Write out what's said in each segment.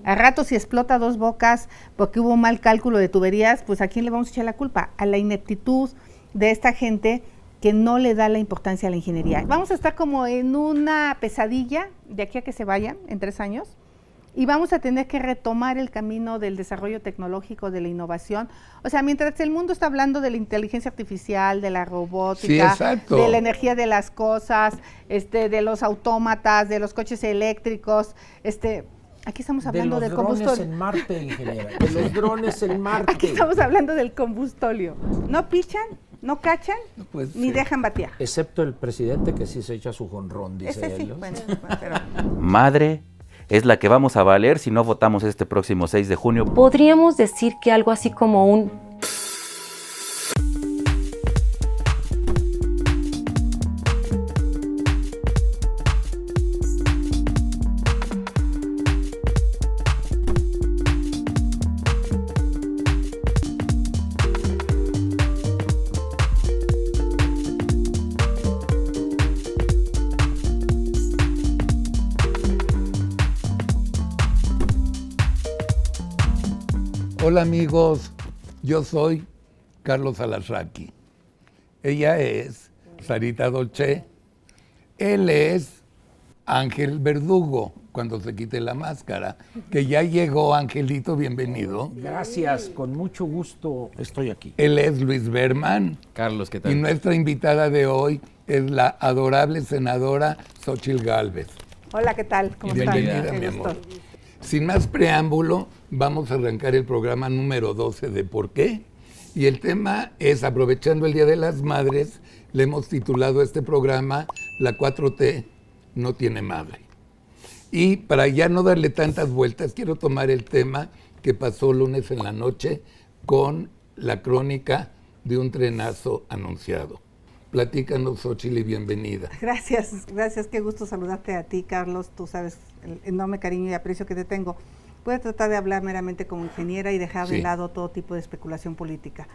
A rato si explota Dos Bocas porque hubo un mal cálculo de tuberías, pues ¿a quién le vamos a echar la culpa? A la ineptitud de esta gente que no le da la importancia a la ingeniería. Vamos a estar como en una pesadilla de aquí a que se vayan en 3 años y vamos a tener que retomar el camino del desarrollo tecnológico, de la innovación. O sea, mientras el mundo está hablando de la inteligencia artificial, de la robótica, de la energía de las cosas, de los autómatas, de los coches eléctricos, aquí estamos hablando del combustóleo. De los drones en Marte, ingeniera. De los drones en Marte. Aquí estamos hablando del combustóleo. No pichan, no cachan, pues, ni dejan batear. Excepto el presidente que sí se echa su jonrón, dice ese sí, él. bueno, pero... Madre es la que vamos a valer si no votamos este próximo 6 de junio. Podríamos decir que algo así como un... Hola amigos, yo soy Carlos Alasraqui. Ella es Sarita Dolce. Él es Ángel Verdugo, cuando se quite la máscara. Que ya llegó, Angelito, bienvenido. Gracias, con mucho gusto estoy aquí. Él es Luis Berman. Carlos, ¿qué tal? Y nuestra invitada de hoy es la adorable senadora Xóchitl Gálvez. Hola, ¿qué tal? ¿Cómo están? Bienvenida, mi amor. Sin más preámbulo, vamos a arrancar el programa número 12 de ¿Por qué? Y el tema es, aprovechando el Día de las Madres, le hemos titulado a este programa La 4T no tiene madre. Y para ya no darle tantas vueltas, quiero tomar el tema que pasó lunes en la noche con la crónica de un trenazo anunciado. Platícanos, Xóchitl, y bienvenida. Gracias, qué gusto saludarte a ti, Carlos. Tú sabes el enorme cariño y aprecio que te tengo. Voy a tratar de hablar meramente como ingeniera y dejar de lado todo tipo de especulación política.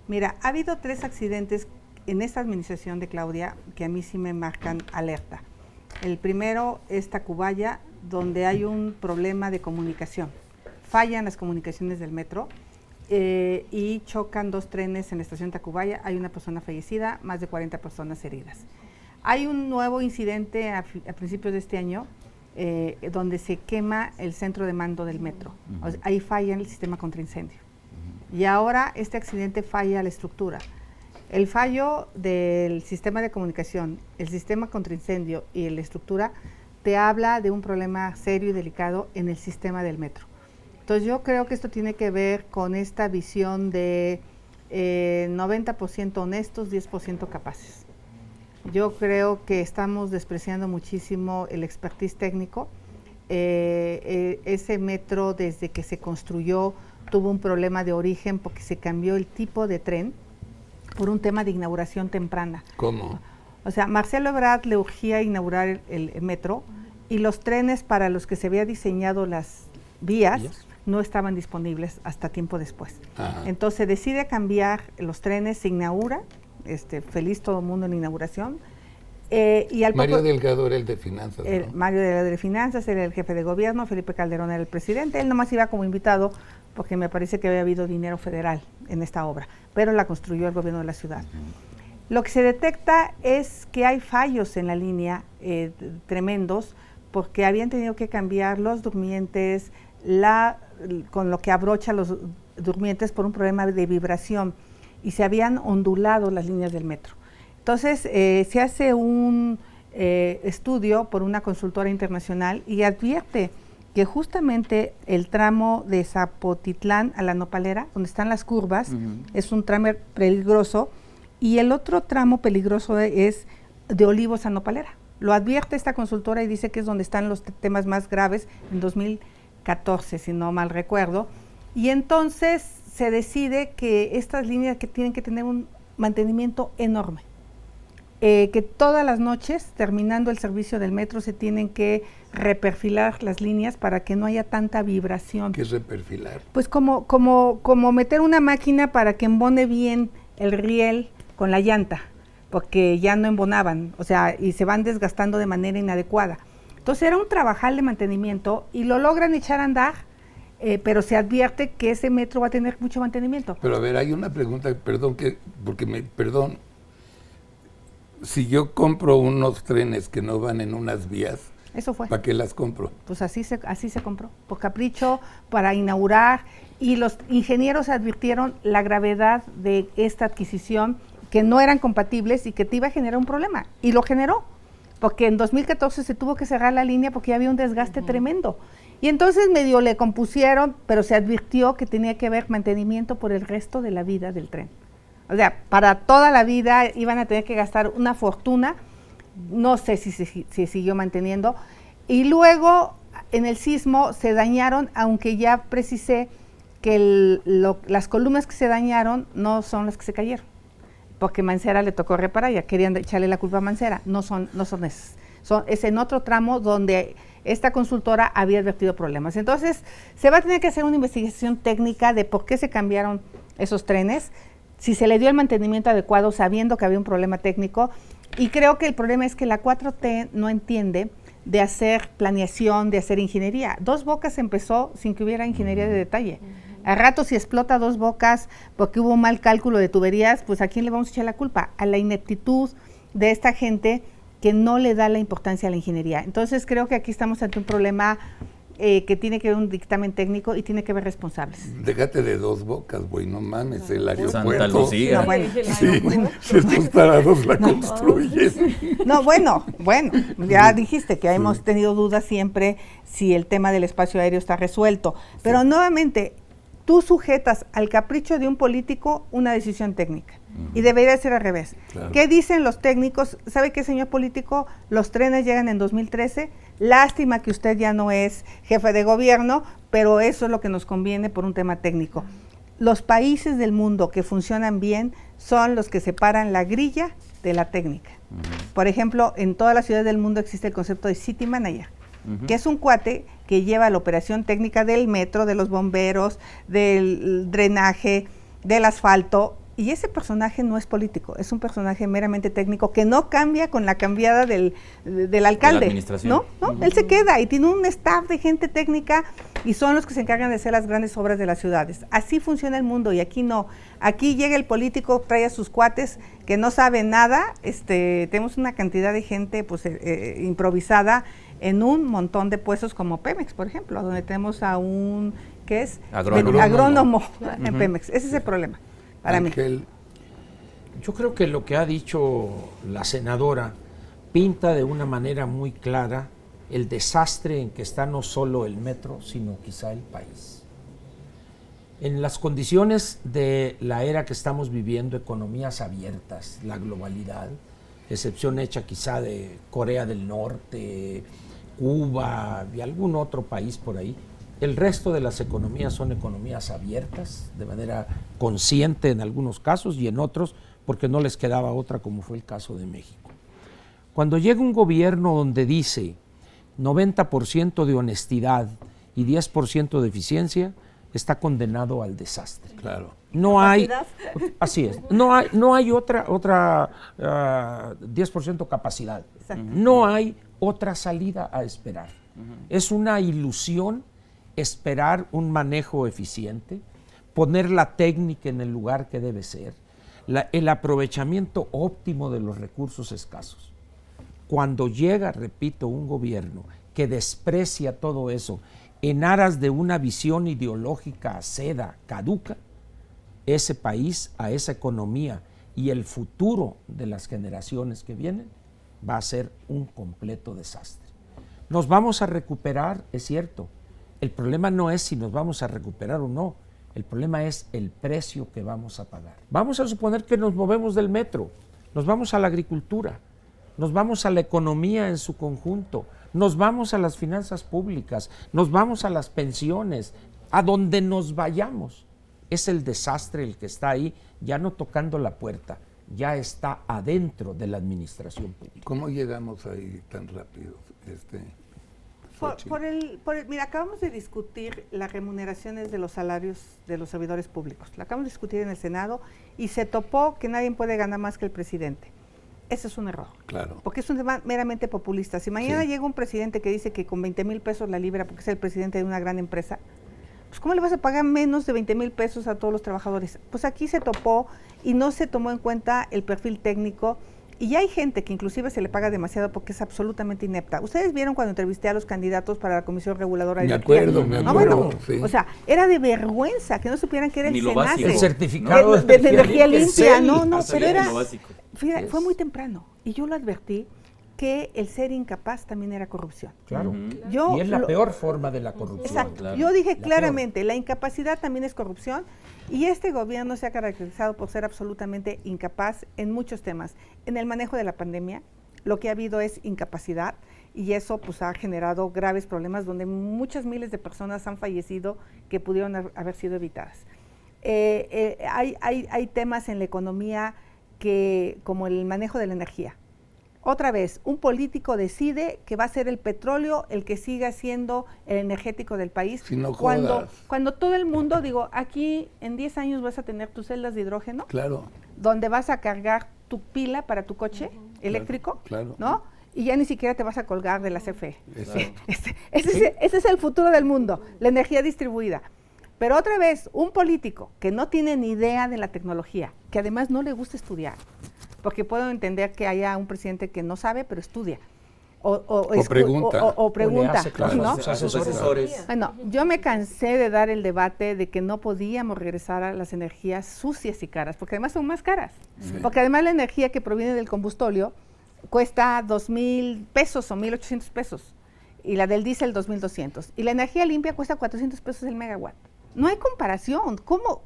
Mira, ha habido 3 accidentes en esta administración de Claudia que a mí sí me marcan alerta. El primero es Tacubaya, donde hay un problema de comunicación. Fallan las comunicaciones del metro y chocan 2 trenes en la estación Tacubaya. Hay una persona fallecida, más de 40 personas heridas. Hay un nuevo incidente a principios de este año donde se quema el centro de mando del metro. O sea, ahí falla el sistema contra incendio. Y ahora este accidente falla la estructura. El fallo del sistema de comunicación, el sistema contra incendio y la estructura te habla de un problema serio y delicado en el sistema del metro. Entonces yo creo que esto tiene que ver con esta visión de 90% honestos, 10% capaces. Yo creo que estamos despreciando muchísimo el expertise técnico. Ese metro, desde que se construyó, tuvo un problema de origen porque se cambió el tipo de tren por un tema de inauguración temprana. ¿Cómo? O sea, Marcelo Ebrard le urgía inaugurar el metro y los trenes para los que se había diseñado las vías no estaban disponibles hasta tiempo después. Ajá. Entonces decide cambiar los trenes, se inaugura, feliz todo el mundo en la inauguración. Y al Mario Delgado era el de finanzas, ¿no? Mario Delgado de finanzas, era el jefe de gobierno, Felipe Calderón era el presidente, él nomás iba como invitado porque me parece que había habido dinero federal en esta obra, pero la construyó el gobierno de la ciudad. Lo que se detecta es que hay fallos en la línea tremendos, porque habían tenido que cambiar los durmientes, con lo que abrocha los durmientes por un problema de vibración, y se habían ondulado las líneas del metro. Entonces se hace un estudio por una consultora internacional y advierte que justamente el tramo de Zapotitlán a la Nopalera, donde están las curvas, es un tramo peligroso, y el otro tramo peligroso es de Olivos a Nopalera. Lo advierte esta consultora y dice que es donde están los temas más graves en 2014, si no mal recuerdo. Y entonces se decide que estas líneas que tienen que tener un mantenimiento enorme, que todas las noches, terminando el servicio del metro, se tienen que reperfilar las líneas para que no haya tanta vibración. ¿Qué es reperfilar? Pues como meter una máquina para que embone bien el riel con la llanta, porque ya no embonaban, o sea, y se van desgastando de manera inadecuada. Entonces era un trabajal de mantenimiento y lo logran echar a andar pero se advierte que ese metro va a tener mucho mantenimiento. Pero a ver, hay una pregunta, perdón, si yo compro unos trenes que no van en unas vías, Eso fue. ¿para qué las compro? Pues así se compró, por capricho, para inaugurar, y los ingenieros advirtieron la gravedad de esta adquisición, que no eran compatibles y que te iba a generar un problema, y lo generó, porque en 2014 se tuvo que cerrar la línea porque ya había un desgaste tremendo. Y entonces medio le compusieron, pero se advirtió que tenía que haber mantenimiento por el resto de la vida del tren. O sea, para toda la vida iban a tener que gastar una fortuna, no sé si se siguió manteniendo. Y luego en el sismo se dañaron, aunque ya precisé que las columnas que se dañaron no son las que se cayeron, porque Mancera le tocó reparar, ya querían echarle la culpa a Mancera, no son esas. Es en otro tramo donde esta consultora había advertido problemas. Entonces, se va a tener que hacer una investigación técnica de por qué se cambiaron esos trenes, si se le dio el mantenimiento adecuado sabiendo que había un problema técnico, y creo que el problema es que la 4T no entiende de hacer planeación, de hacer ingeniería. Dos Bocas empezó sin que hubiera ingeniería de detalle. A rato si explota Dos Bocas porque hubo un mal cálculo de tuberías, pues ¿a quién le vamos a echar la culpa? A la ineptitud de esta gente que no le da la importancia a la ingeniería. Entonces creo que aquí estamos ante un problema que tiene que ver un dictamen técnico y tiene que ver responsables. Déjate de Dos Bocas, güey, no mames, el aeropuerto. Santa Lucía. No, bueno. Sí, si estos tarados la construyen. No, bueno, ya dijiste que hemos tenido dudas siempre si el tema del espacio aéreo está resuelto, pero nuevamente, tú sujetas al capricho de un político una decisión técnica. Y debería ser al revés. Claro. ¿Qué dicen los técnicos? ¿Sabe qué, señor político? Los trenes llegan en 2013. Lástima que usted ya no es jefe de gobierno, pero eso es lo que nos conviene por un tema técnico. Los países del mundo que funcionan bien son los que separan la grilla de la técnica. Por ejemplo, en todas las ciudades del mundo existe el concepto de City Manager, que es un cuate que lleva la operación técnica del metro, de los bomberos, del drenaje, del asfalto. Y ese personaje no es político, es un personaje meramente técnico que no cambia con la cambiada del alcalde. De la administración. ¿No? Él se queda y tiene un staff de gente técnica y son los que se encargan de hacer las grandes obras de las ciudades. Así funciona el mundo y aquí no. Aquí llega el político, trae a sus cuates que no saben nada. Tenemos una cantidad de gente pues improvisada en un montón de puestos como Pemex, por ejemplo, donde tenemos a un, ¿qué es? Agrónomo en Pemex. Ese es el problema. Para mí. Yo creo que lo que ha dicho la senadora pinta de una manera muy clara el desastre en que está no solo el metro, sino quizá el país. En las condiciones de la era que estamos viviendo, economías abiertas, la globalidad, excepción hecha quizá de Corea del Norte, Cuba y algún otro país por ahí, el resto de las economías son economías abiertas, de manera consciente en algunos casos y en otros porque no les quedaba otra, como fue el caso de México. Cuando llega un gobierno donde dice 90% de honestidad y 10% de eficiencia, está condenado al desastre. Claro. No hay, así es, no hay otra 10% capacidad. Exacto. No hay otra salida a esperar. Es una ilusión esperar un manejo eficiente, poner la técnica en el lugar que debe ser, el aprovechamiento óptimo de los recursos escasos. Cuando llega, repito, un gobierno que desprecia todo eso en aras de una visión ideológica aceda, caduca, ese país, a esa economía y el futuro de las generaciones que vienen va a ser un completo desastre. Nos vamos a recuperar, es cierto. El problema no es si nos vamos a recuperar o no, el problema es el precio que vamos a pagar. Vamos a suponer que nos movemos del metro, nos vamos a la agricultura, nos vamos a la economía en su conjunto, nos vamos a las finanzas públicas, nos vamos a las pensiones, a donde nos vayamos. Es el desastre el que está ahí, ya no tocando la puerta, ya está adentro de la administración pública. ¿Cómo llegamos ahí tan rápido? Mira, acabamos de discutir las remuneraciones de los salarios de los servidores públicos. La acabamos de discutir en el Senado y se topó que nadie puede ganar más que el presidente. Ese es un error. Claro. Porque es un tema meramente populista. Si mañana llega un presidente que dice que con 20,000 pesos la libra, porque es el presidente de una gran empresa, pues ¿cómo le vas a pagar menos de 20,000 pesos a todos los trabajadores? Pues aquí se topó y no se tomó en cuenta el perfil técnico. Y ya hay gente que inclusive se le paga demasiado porque es absolutamente inepta. Ustedes vieron cuando entrevisté a los candidatos para la Comisión Reguladora de Energía. Me acuerdo. Bueno, Sí. o sea, era de vergüenza que no supieran que era Ni el lo SENACE. básico. El certificado de energía limpia. el No, Ah, pero sabía era... lo básico. Fíjate, fue muy temprano. Y yo lo advertí que el ser incapaz también era corrupción. Claro. Yo Y es la lo- peor forma de la corrupción. Exacto. Claro. Yo dije La claramente, la incapacidad también es corrupción y este gobierno se ha caracterizado por ser absolutamente incapaz en muchos temas. En el manejo de la pandemia, lo que ha habido es incapacidad y eso pues ha generado graves problemas donde muchas miles de personas han fallecido que pudieron haber sido evitadas. Hay temas en la economía como el manejo de la energía. Otra vez, un político decide que va a ser el petróleo el que siga siendo el energético del país. Si no cuando jodas. todo el mundo, digo, aquí en 10 años vas a tener tus celdas de hidrógeno, Claro. donde vas a cargar tu pila para tu coche eléctrico, claro. ¿no? Y ya ni siquiera te vas a colgar de la CFE. Exacto. Ese es el futuro del mundo, la energía distribuida. Pero otra vez, un político que no tiene ni idea de la tecnología, que además no le gusta estudiar, porque puedo entender que haya un presidente que no sabe, pero estudia. O pregunta. O pregunta, O le hace caso ¿no? a sus asesores. Bueno, yo me cansé de dar el debate de que no podíamos regresar a las energías sucias y caras, porque además son más caras. Sí. Porque además la energía que proviene del combustóleo cuesta 2,000 pesos o 1,800 pesos, y la del diésel 2,200. Y la energía limpia cuesta 400 pesos el megawatt. No hay comparación. ¿Cómo?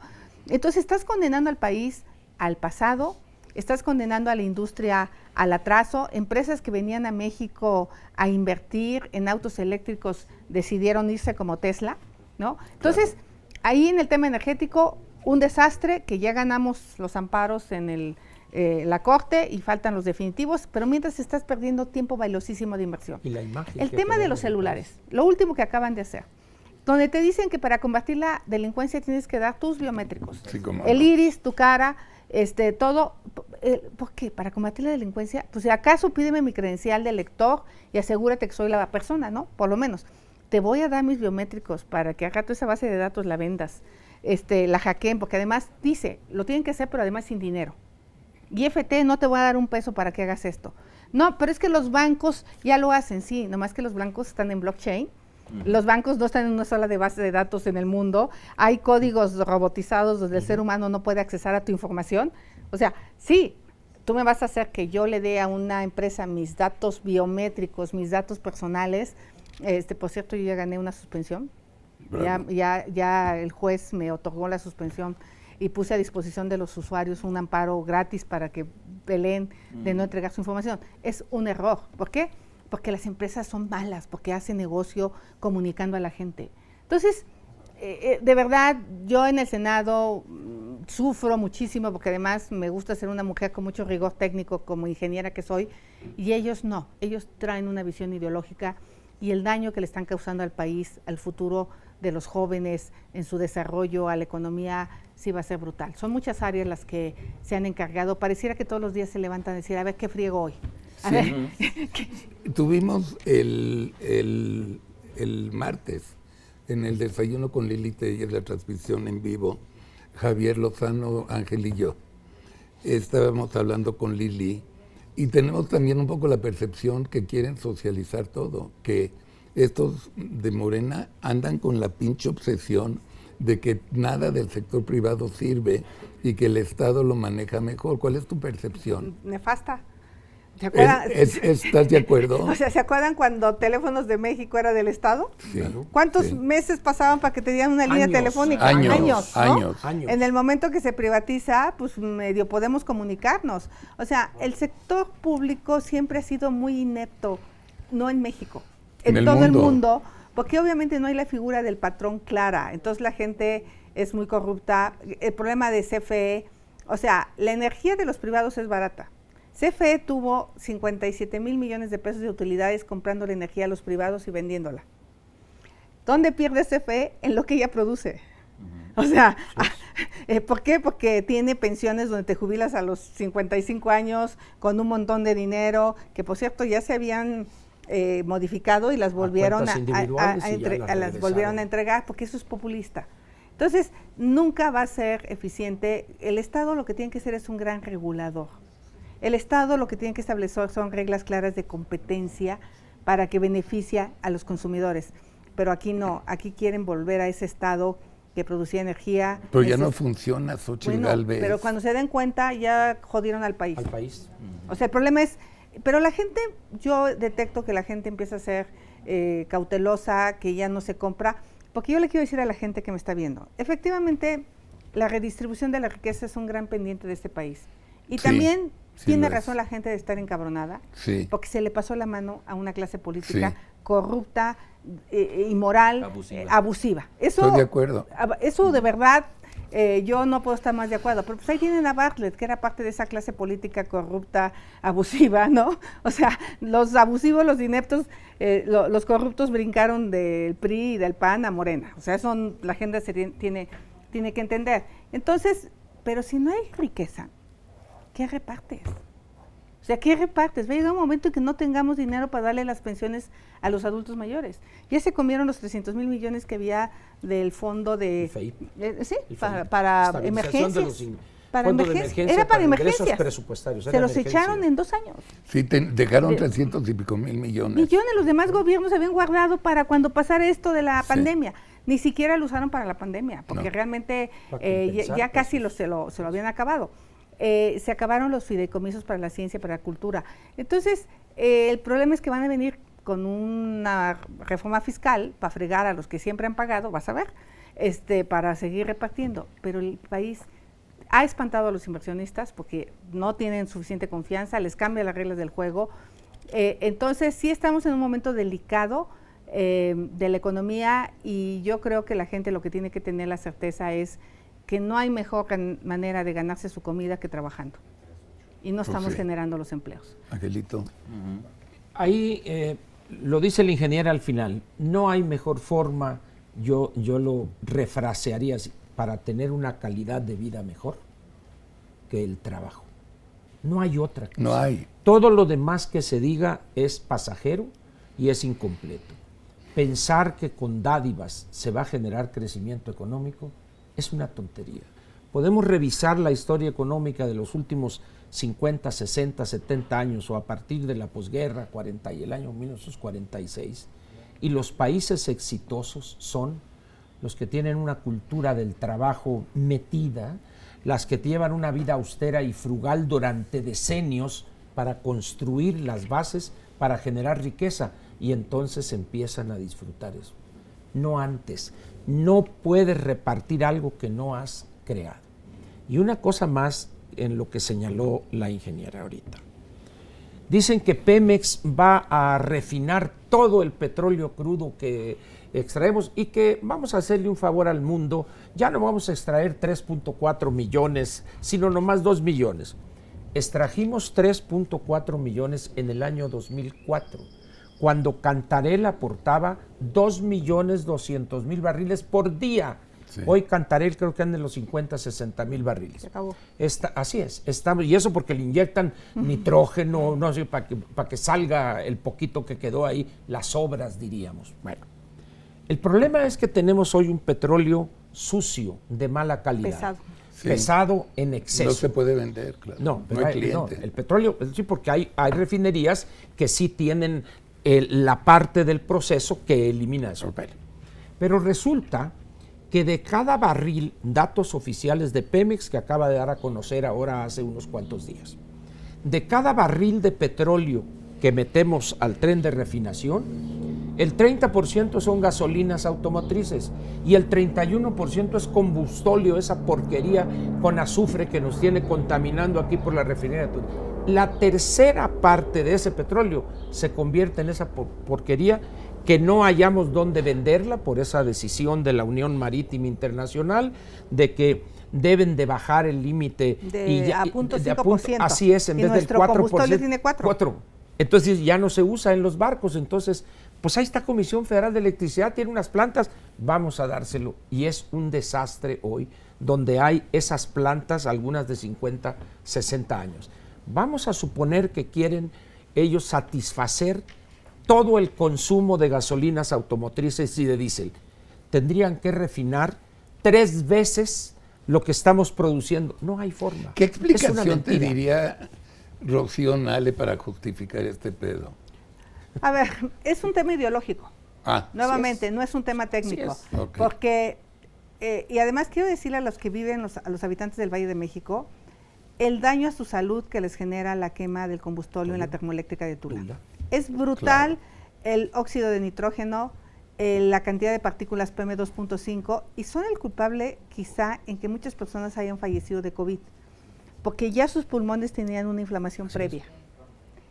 Entonces estás condenando al país al pasado, estás condenando a la industria al atraso. Empresas que venían a México a invertir en autos eléctricos decidieron irse como Tesla, ¿no? Entonces, ahí en el tema energético, un desastre que ya ganamos los amparos en la Corte y faltan los definitivos, pero mientras estás perdiendo tiempo valiosísimo de inversión. Y la imagen El que tema de tenemos los del celulares, lo último que acaban de hacer, donde te dicen que para combatir la delincuencia tienes que dar tus biométricos, Sí, cómo el no. iris, tu cara, todo. ¿Por qué? Para combatir la delincuencia, pues si acaso pídeme mi credencial de lector y asegúrate que soy la persona, ¿no? Por lo menos. Te voy a dar mis biométricos para que acá toda esa base de datos la vendas, la hackeen, porque además dice, lo tienen que hacer, pero además sin dinero. Y FT, no te voy a dar un peso para que hagas esto. No, pero es que los bancos ya lo hacen, sí, nomás que los bancos están en blockchain. Los bancos no están en una sola de base de datos en el mundo. Hay códigos robotizados donde el ser humano no puede accesar a tu información. O sea, sí, tú me vas a hacer que yo le dé a una empresa mis datos biométricos, mis datos personales. Por cierto, yo ya gané una suspensión. Ya el juez me otorgó la suspensión y puse a disposición de los usuarios un amparo gratis para que peleen de no entregar su información. Es un error. ¿Por qué? Porque las empresas son malas, porque hacen negocio comunicando a la gente. Entonces, de verdad, yo en el Senado sufro muchísimo, porque además me gusta ser una mujer con mucho rigor técnico como ingeniera que soy, y ellos no, ellos traen una visión ideológica y el daño que le están causando al país, al futuro de los jóvenes, en su desarrollo, a la economía, sí va a ser brutal. Son muchas áreas las que se han encargado. Pareciera que todos los días se levantan a decir, a ver, ¿qué friego hoy? A Sí. ver, Tuvimos el martes en el desayuno con Lili Telles, la transmisión en vivo, Javier Lozano, Ángel y yo. Estábamos hablando con Lili y tenemos también un poco la percepción que quieren socializar todo, que estos de Morena andan con la pinche obsesión de que nada del sector privado sirve y que el Estado lo maneja mejor. ¿Cuál es tu percepción? nefasta. ¿Se acuerdan? ¿Estás de acuerdo? O sea, ¿se acuerdan cuando Teléfonos de México era del Estado? Sí, ¿Cuántos sí. meses pasaban para que te dieran una línea Años, telefónica? años, ¿no? años. En el momento que se privatiza, pues medio podemos comunicarnos. O sea, el sector público siempre ha sido muy inepto, no en México, en todo el mundo, porque obviamente no hay la figura del patrón clara. Entonces la gente es muy corrupta. El problema de CFE, o sea, la energía de los privados es barata. CFE tuvo 57,000 millones de pesos de utilidades comprando la energía a los privados y vendiéndola. ¿Dónde pierde CFE? En lo que ella produce. O sea, ¿por qué? Porque tiene pensiones donde te jubilas a los 55 años con un montón de dinero, que por cierto ya se habían modificado y las volvieron cuentas individuales y ya las las volvieron a entregar, porque eso es populista. Entonces, nunca va a ser eficiente. El Estado lo que tiene que ser es un gran regulador. El Estado lo que tiene que establecer son reglas claras de competencia para que beneficie a los consumidores. Pero aquí no, aquí quieren volver a ese Estado que producía energía. Pero ya no funciona, Xochitl Gálvez. Pero cuando se den cuenta, ya jodieron al país. Al país. O sea, el problema es, pero la gente, yo detecto que la gente empieza a ser cautelosa, que ya no se compra, porque yo le quiero decir a la gente que me está viendo, efectivamente, la redistribución de la riqueza es un gran pendiente de este país. Y Sí, también sí tiene lo es. razón la gente de estar encabronada, Sí. porque se le pasó la mano a una clase política Sí. corrupta, inmoral, abusiva. Eso, Estoy de acuerdo. Eso de verdad, yo no puedo estar más de acuerdo. Pero pues ahí tienen a Bartlett, que era parte de esa clase política corrupta, abusiva, ¿no? O sea, los abusivos, los ineptos, los corruptos brincaron del PRI y del PAN a Morena. O sea, eso la gente tiene que entender. Entonces, pero si no hay riqueza, ¿qué repartes? O sea, ¿qué repartes? Va a llegar un momento en que no tengamos dinero para darle las pensiones a los adultos mayores. Ya se comieron los 300,000 millones que había del fondo de... FEIP. Sí, El para Estabilización de emergencias. los Para fondos de emergencias. emergencia Era para ingresos emergencias. presupuestarios. Se los echaron en 2 años. Sí, dejaron 300 y pico mil millones. Millones, los demás gobiernos habían guardado para cuando pasara esto de la Sí. pandemia. Ni siquiera lo usaron para la pandemia, porque No. realmente Para ya compensar, casi pues. se lo habían acabado. Se acabaron los fideicomisos para la ciencia, para la cultura. Entonces, el problema es que van a venir con una reforma fiscal para fregar a los que siempre han pagado, vas a ver, para seguir repartiendo. Pero el país ha espantado a los inversionistas porque no tienen suficiente confianza, les cambia las reglas del juego. Entonces, sí estamos en un momento delicado de la economía, y yo creo que la gente lo que tiene que tener la certeza es que no hay mejor manera de ganarse su comida que trabajando. Y no estamos sí. generando los empleos. Angelito. Ahí lo dice el ingeniero al final, no hay mejor forma, yo lo refrasearía así, para tener una calidad de vida mejor que el trabajo. No hay otra cosa. No hay. Todo lo demás que se diga es pasajero y es incompleto. Pensar que con dádivas se va a generar crecimiento económico es una tontería. Podemos revisar la historia económica de los últimos 50, 60, 70 años o a partir de la posguerra, 40 y el año 1946, y los países exitosos son los que tienen una cultura del trabajo metida, las que llevan una vida austera y frugal durante decenios para construir las bases para generar riqueza, y entonces empiezan a disfrutar eso. No antes. No puedes repartir algo que no has creado. Y una cosa más en lo que señaló la ingeniera ahorita. Dicen que Pemex va a refinar todo el petróleo crudo que extraemos y que vamos a hacerle un favor al mundo. Ya no vamos a extraer 3.4 millones, sino nomás 2 millones. Extrajimos 3.4 millones en el año 2004, cuando Cantarell aportaba 2.200.000 barriles por día. Sí. Hoy Cantarell creo que anda en los 50, 60.000 barriles. Se acabó. Así es, y eso porque le inyectan nitrógeno, no sé, para que salga el poquito que quedó ahí, las sobras, diríamos. Bueno, el problema es que tenemos hoy un petróleo sucio, de mala calidad. Pesado. Sí. Pesado en exceso. No se puede vender, claro. No, no hay cliente. el petróleo, sí, porque hay refinerías que sí tienen la parte del proceso que elimina eso. Pero resulta que de cada barril, datos oficiales de Pemex que acaba de dar a conocer ahora hace unos cuantos días, de cada barril de petróleo que metemos al tren de refinación, el 30% son gasolinas automotrices y el 31% es combustóleo, esa porquería con azufre que nos tiene contaminando aquí por la refinería. La tercera parte de ese petróleo se convierte en esa porquería que no hallamos dónde venderla por esa decisión de la Unión Marítima Internacional de que deben de bajar el límite A punto 5%. así es, en vez del nuestro 4%. combustible tiene 4. Entonces ya no se usa en los barcos. Entonces, pues ahí está Comisión Federal de Electricidad, tiene unas plantas, vamos a dárselo. Y es un desastre hoy, donde hay esas plantas, algunas de 50, 60 años. Vamos a suponer que quieren ellos satisfacer todo el consumo de gasolinas automotrices y de diésel. Tendrían que refinar 3 veces lo que estamos produciendo. No hay forma. ¿Qué Es una explicación te mentira. diría Rocío Nale para justificar este pedo? A ver, es un tema ideológico. Ah, Nuevamente, no es un tema técnico. es. Ok. Porque, y además quiero decirle a los que viven, a los habitantes del Valle de México, el daño a su salud que les genera la quema del combustóleo en la termoeléctrica de Tula. Tula. Es brutal el óxido de nitrógeno, la cantidad de partículas PM2.5, y son el culpable quizá en que muchas personas hayan fallecido de COVID, porque ya sus pulmones tenían una inflamación previa.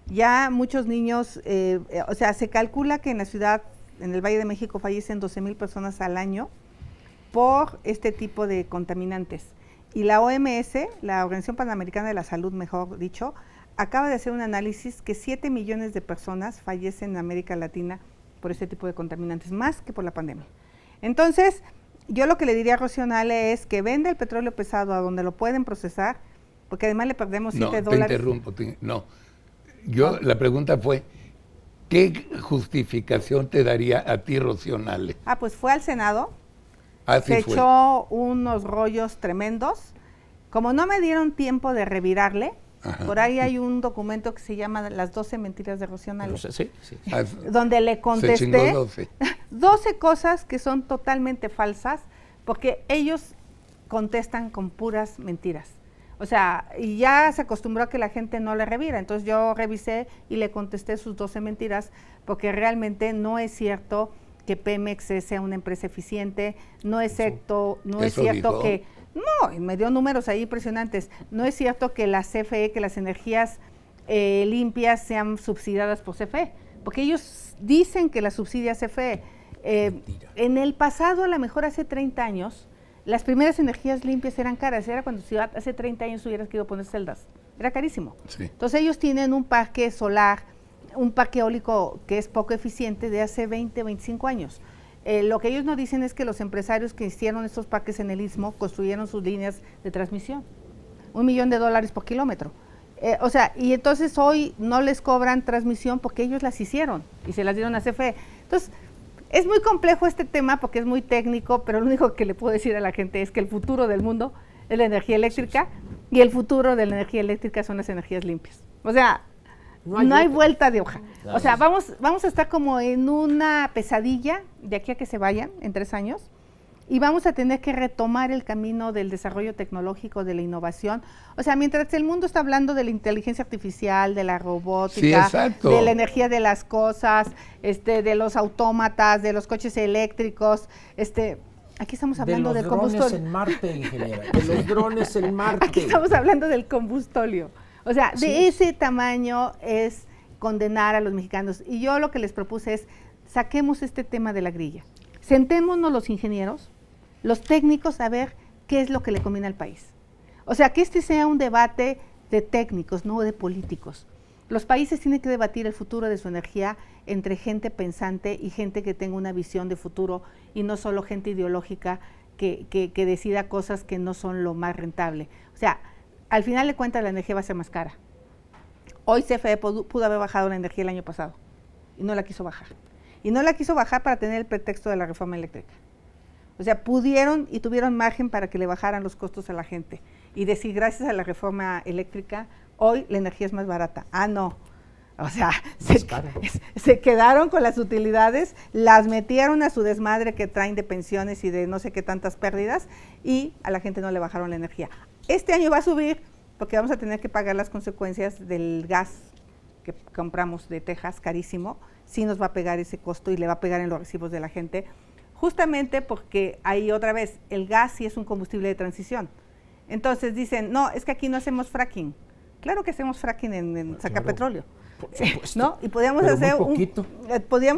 Ya muchos niños, o sea, se calcula que en la ciudad, en el Valle de México, fallecen 12,000 personas al año por este tipo de contaminantes. Y la OMS, la Organización Panamericana de la Salud, mejor dicho, acaba de hacer un análisis que 7 millones de personas fallecen en América Latina por este tipo de contaminantes, más que por la pandemia. Entonces, yo lo que le diría a Rocío Nale es que venda el petróleo pesado a donde lo pueden procesar, porque además le perdemos $7. Te interrumpo. No. La pregunta fue, ¿qué justificación te daría a ti, Rocío Nale? Pues fue al Senado, Así se fue. echó unos rollos tremendos. Como no me dieron tiempo de revirarle, Ajá. por ahí hay un documento que se llama Las 12 mentiras de Rocío Nale, Sí. Ah, donde le se contesté chingó 12. 12 cosas que son totalmente falsas, porque ellos contestan con puras mentiras. O sea, y ya se acostumbró a que la gente no le revira. Entonces yo revisé y le contesté sus 12 mentiras, porque realmente no es cierto que Pemex sea una empresa eficiente, no es cierto, ¿Eso dijo? que... No, y me dio números ahí impresionantes. No es cierto que la CFE, que las energías limpias sean subsidiadas por CFE, porque ellos dicen que la subsidia CFE. En el pasado, a lo mejor hace 30 años, las primeras energías limpias eran caras. Era cuando hace 30 años hubieras querido poner celdas. Era carísimo. Sí. Entonces ellos tienen un parque solar, un parque eólico que es poco eficiente de hace 20, 25 años. Lo que ellos no dicen es que los empresarios que hicieron estos parques en el Istmo construyeron sus líneas de transmisión. $1 millón por kilómetro. O sea, y entonces hoy no les cobran transmisión porque ellos las hicieron y se las dieron a CFE. Entonces, es muy complejo este tema porque es muy técnico, pero lo único que le puedo decir a la gente es que el futuro del mundo es la energía eléctrica y el futuro de la energía eléctrica son las energías limpias. O sea, no hay vuelta de hoja. O sea, vamos a estar como en una pesadilla de aquí a que se vayan en 3 años y vamos a tener que retomar el camino del desarrollo tecnológico, de la innovación. O sea, mientras el mundo está hablando de la inteligencia artificial, de la robótica, de la energía de las cosas, de los autómatas, de los coches eléctricos, aquí estamos hablando del combustóleo. De los drones en Marte, ingeniera. De los drones en Marte. Aquí estamos hablando del combustóleo. O sea, de ese tamaño es condenar a los mexicanos. Y yo lo que les propuse es, saquemos este tema de la grilla. Sentémonos los ingenieros, los técnicos, a ver qué es lo que le conviene al país. O sea, que este sea un debate de técnicos, no de políticos. Los países tienen que debatir el futuro de su energía entre gente pensante y gente que tenga una visión de futuro y no solo gente ideológica que decida cosas que no son lo más rentable. O sea, al final de cuentas la energía va a ser más cara. Hoy CFE pudo haber bajado la energía el año pasado y no la quiso bajar. Y no la quiso bajar para tener el pretexto de la reforma eléctrica. O sea, pudieron y tuvieron margen para que le bajaran los costos a la gente y decir, gracias a la reforma eléctrica, hoy la energía es más barata. No. O sea, se quedaron con las utilidades, las metieron a su desmadre que traen de pensiones y de no sé qué tantas pérdidas y a la gente no le bajaron la energía. Este año va a subir porque vamos a tener que pagar las consecuencias del gas que compramos de Texas, carísimo. Sí nos va a pegar ese costo y le va a pegar en los recibos de la gente, justamente porque ahí otra vez, el gas sí es un combustible de transición. Entonces dicen, no, es que aquí no hacemos fracking. Claro que hacemos fracking en Sacapetróleo. ¿No? Y podríamos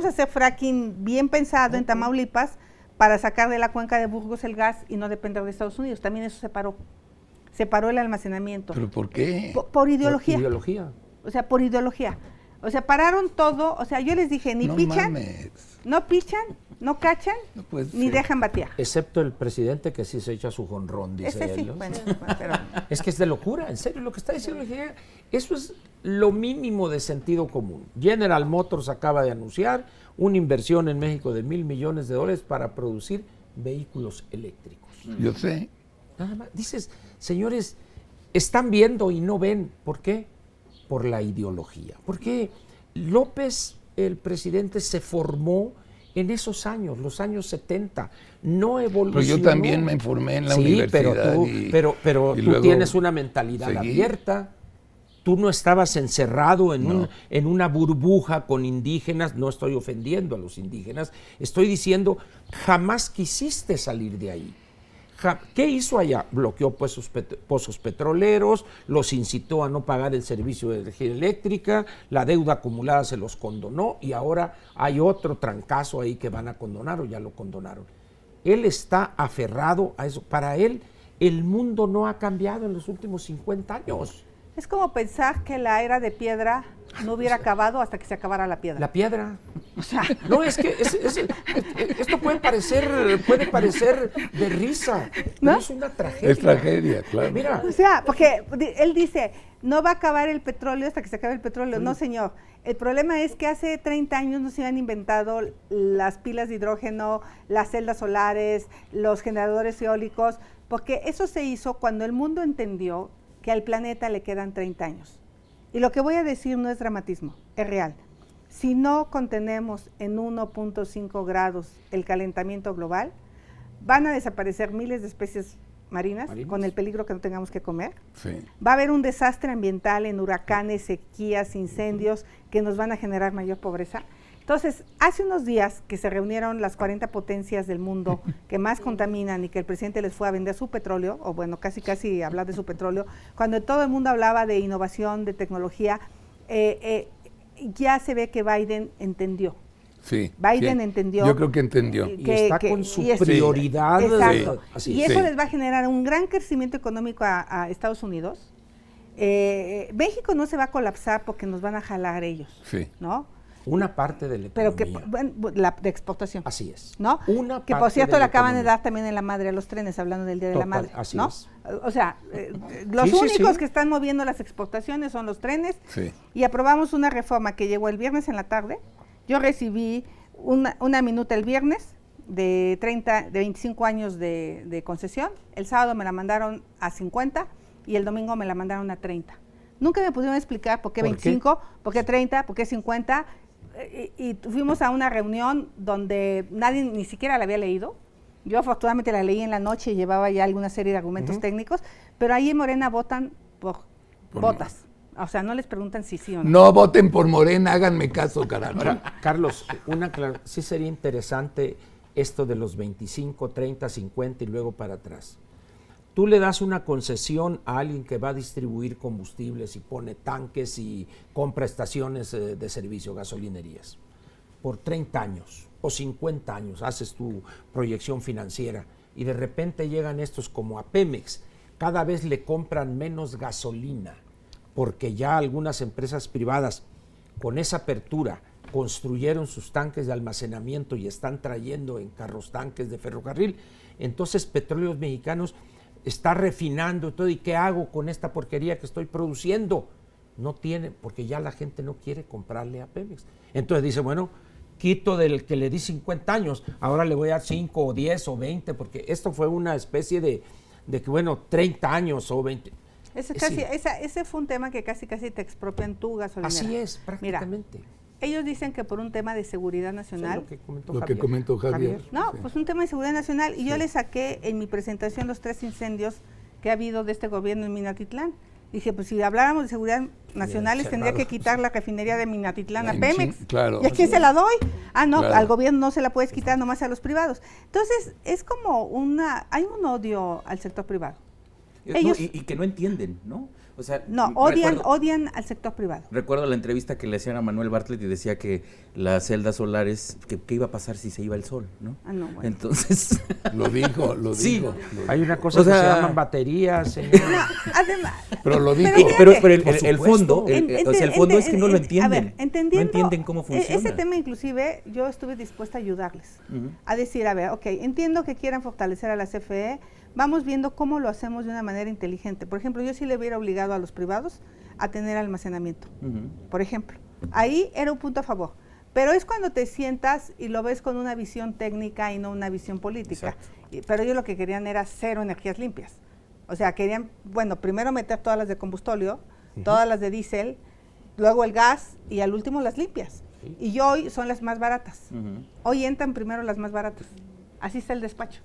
hacer fracking bien pensado en Tamaulipas para sacar de la cuenca de Burgos el gas y no depender de Estados Unidos. También eso se paró el almacenamiento. ¿Pero por qué? Por ideología. Por ideología. O sea, por ideología. O sea, pararon todo, o sea, yo les dije, ni No pichan, mames. no pichan, no cachan, No puede ni ser. dejan batear. Excepto el presidente que sí se echa su jonrón, dice Ese sí, él, ¿no? bueno, pero Es que es de locura, en serio, lo que está diciendo el ingeniero. Eso es lo mínimo de sentido común. General Motors acaba de anunciar una inversión en México de $1,000 millones para producir vehículos eléctricos. Yo sé. Nada más. Dices, señores, están viendo y no ven. ¿Por qué? Por la ideología. Porque López, el presidente, se formó en esos años, los años 70. No evolucionó. Pero yo también me formé en la universidad. Pero y tú luego tienes una mentalidad seguí. abierta. Tú no estabas encerrado en una burbuja con indígenas. No estoy ofendiendo a los indígenas. Estoy diciendo, jamás quisiste salir de ahí. ¿Qué hizo allá? Bloqueó pozos petroleros, los incitó a no pagar el servicio de energía eléctrica, la deuda acumulada se los condonó y ahora hay otro trancazo ahí que van a condonar o ya lo condonaron. Él está aferrado a eso. Para él, el mundo no ha cambiado en los últimos 50 años. es como pensar que la era de piedra no hubiera acabado hasta que se acabara la piedra. La piedra. O sea, No, es que esto puede parecer de risa, ¿no? pero es una tragedia. Es tragedia, claro. Mira, o sea, porque él dice, no va a acabar el petróleo hasta que se acabe el petróleo. No, señor. El problema es que hace 30 años no se habían inventado las pilas de hidrógeno, las celdas solares, los generadores eólicos, porque eso se hizo cuando el mundo entendió que al planeta le quedan 30 años. Y lo que voy a decir no es dramatismo, es real. Si no contenemos en 1.5 grados el calentamiento global, van a desaparecer miles de especies marinas, con el peligro que no tengamos que comer. Sí. Va a haber un desastre ambiental en huracanes, sequías, incendios que nos van a generar mayor pobreza. Entonces, hace unos días que se reunieron las 40 potencias del mundo que más contaminan y que el presidente les fue a vender su petróleo, o bueno, casi hablar de su petróleo, cuando todo el mundo hablaba de innovación, de tecnología, ya se ve que Biden entendió. Sí. Biden sí. entendió. Yo creo que entendió. y está con su y es- prioridad. Exacto. Así Y es. eso Sí. les va a generar un gran crecimiento económico a Estados Unidos. México no se va a colapsar porque nos van a jalar ellos, Sí. ¿no? Una parte de la Pero economía. que, bueno, la de exportación, Así es. ¿no? Una Que por parte cierto de le la acaban de economía. dar también en la madre a los trenes, hablando del Día de la Total, Madre, así ¿no? es. O sea, los Sí, sí, únicos sí. que están moviendo las exportaciones son los trenes. Sí. Y aprobamos una reforma que llegó el viernes en la tarde. Yo recibí una minuta el viernes de 25 años de concesión. El sábado me la mandaron a 50 y el domingo me la mandaron a 30. Nunca me pudieron explicar por qué ¿Por qué? 25, por qué 30, por qué 50. Y fuimos a una reunión donde nadie ni siquiera la había leído. Yo afortunadamente la leí en la noche y llevaba ya alguna serie de argumentos técnicos, pero ahí en Morena votan por botas. O sea, no les preguntan si sí o no. No voten por Morena, háganme caso, carajo. Ahora, Carlos, sí sería interesante esto de los 25, 30, 50 y luego para atrás. Tú le das una concesión a alguien que va a distribuir combustibles y pone tanques y compra estaciones de servicio, gasolinerías, por 30 años o 50 años, haces tu proyección financiera y de repente llegan estos como a Pemex, cada vez le compran menos gasolina, porque ya algunas empresas privadas con esa apertura construyeron sus tanques de almacenamiento y están trayendo en carros tanques de ferrocarril. Entonces Petróleos Mexicanos está refinando todo. ¿Y qué hago con esta porquería que estoy produciendo? No tiene, porque ya la gente no quiere comprarle a Pemex. Entonces dice, bueno, quito del que le di 50 años, ahora le voy a dar 5 o 10 o 20, porque esto fue una especie de que, bueno, 30 años o 20. Ese fue un tema que casi te expropian tu gasolinera. Así es, prácticamente. Mira, ellos dicen que por un tema de seguridad nacional. Lo que comentó Lo Javier. que comentó Javier. No, Sí. pues un tema de seguridad nacional. Y yo le saqué en mi presentación los 3 incendios que ha habido de este gobierno en Minatitlán. Dije, pues si habláramos de seguridad nacional, les tendría que quitar la refinería de Minatitlán a Ay, Pemex. sí, claro. ¿Y a quién se la doy? Ah, no, Claro. al gobierno no se la puedes quitar, nomás a los privados. Entonces, es como hay un odio al sector privado. Ellos- y que no entienden, ¿no? O sea, No, odian al sector privado. Recuerdo la entrevista que le hacían a Manuel Bartlett y decía que las celdas solares, que qué iba a pasar si se iba el sol, ¿no? Ah, no, bueno. Entonces... Lo dijo. Sí, hay una cosa O que sea, se llaman baterías, señor. No, además, Pero lo dijo. Pero fíjate, el fondo, o sea, el fondo es que no lo entienden. A ver, entendiendo, no entienden cómo funciona. Ese tema inclusive yo estuve dispuesta a ayudarles, a decir, a ver, ok, entiendo que quieran fortalecer a la CFE, vamos viendo cómo lo hacemos de una manera inteligente. Por ejemplo, yo sí le hubiera obligado a los privados a tener almacenamiento, por ejemplo. Ahí era un punto a favor. Pero es cuando te sientas y lo ves con una visión técnica y no una visión política. Pero ellos lo que querían era cero energías limpias. O sea, querían, bueno, primero meter todas las de combustóleo, todas las de diésel, luego el gas y al último las limpias. Y hoy son las más baratas. Hoy entran primero las más baratas. Así está el despacho.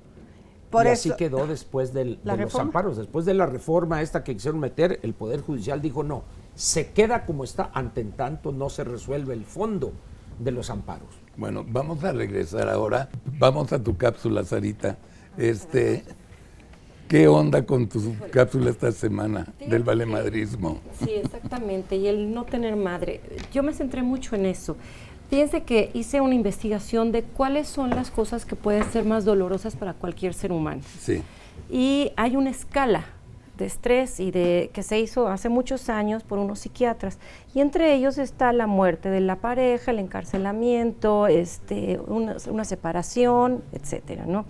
Por y eso, así quedó después de los amparos. Después de la reforma esta que quisieron meter, el Poder Judicial dijo no, se queda como está, ante en tanto no se resuelve el fondo de los amparos. Bueno, vamos a regresar ahora. Vamos a tu cápsula, Sarita. ¿Qué onda con tu cápsula esta semana del valemadrismo? Sí, exactamente, y el no tener madre. Yo me centré mucho en eso. Fíjense que hice una investigación de cuáles son las cosas que pueden ser más dolorosas para cualquier ser humano. Sí. Y hay una escala de estrés y que se hizo hace muchos años por unos psiquiatras. Y entre ellos está la muerte de la pareja, el encarcelamiento, una separación, etcétera, ¿no?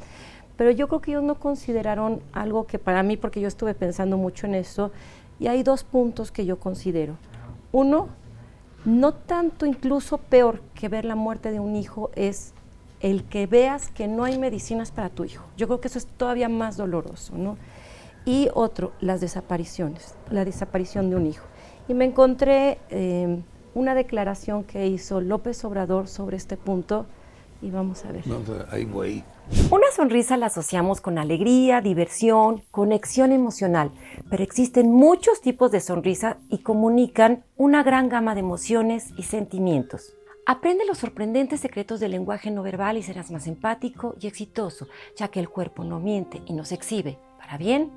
Pero yo creo que ellos no consideraron algo que para mí, porque yo estuve pensando mucho en eso, y hay 2 puntos que yo considero. Uno, no tanto, incluso peor que ver la muerte de un hijo es el que veas que no hay medicinas para tu hijo. Yo creo que eso es todavía más doloroso, ¿no? Y otro, las desapariciones, la desaparición de un hijo. Y me encontré una declaración que hizo López Obrador sobre este punto y vamos a ver. Ay, güey. Una sonrisa la asociamos con alegría, diversión, conexión emocional, pero existen muchos tipos de sonrisa y comunican una gran gama de emociones y sentimientos. Aprende los sorprendentes secretos del lenguaje no verbal y serás más empático y exitoso, ya que el cuerpo no miente y nos exhibe, para bien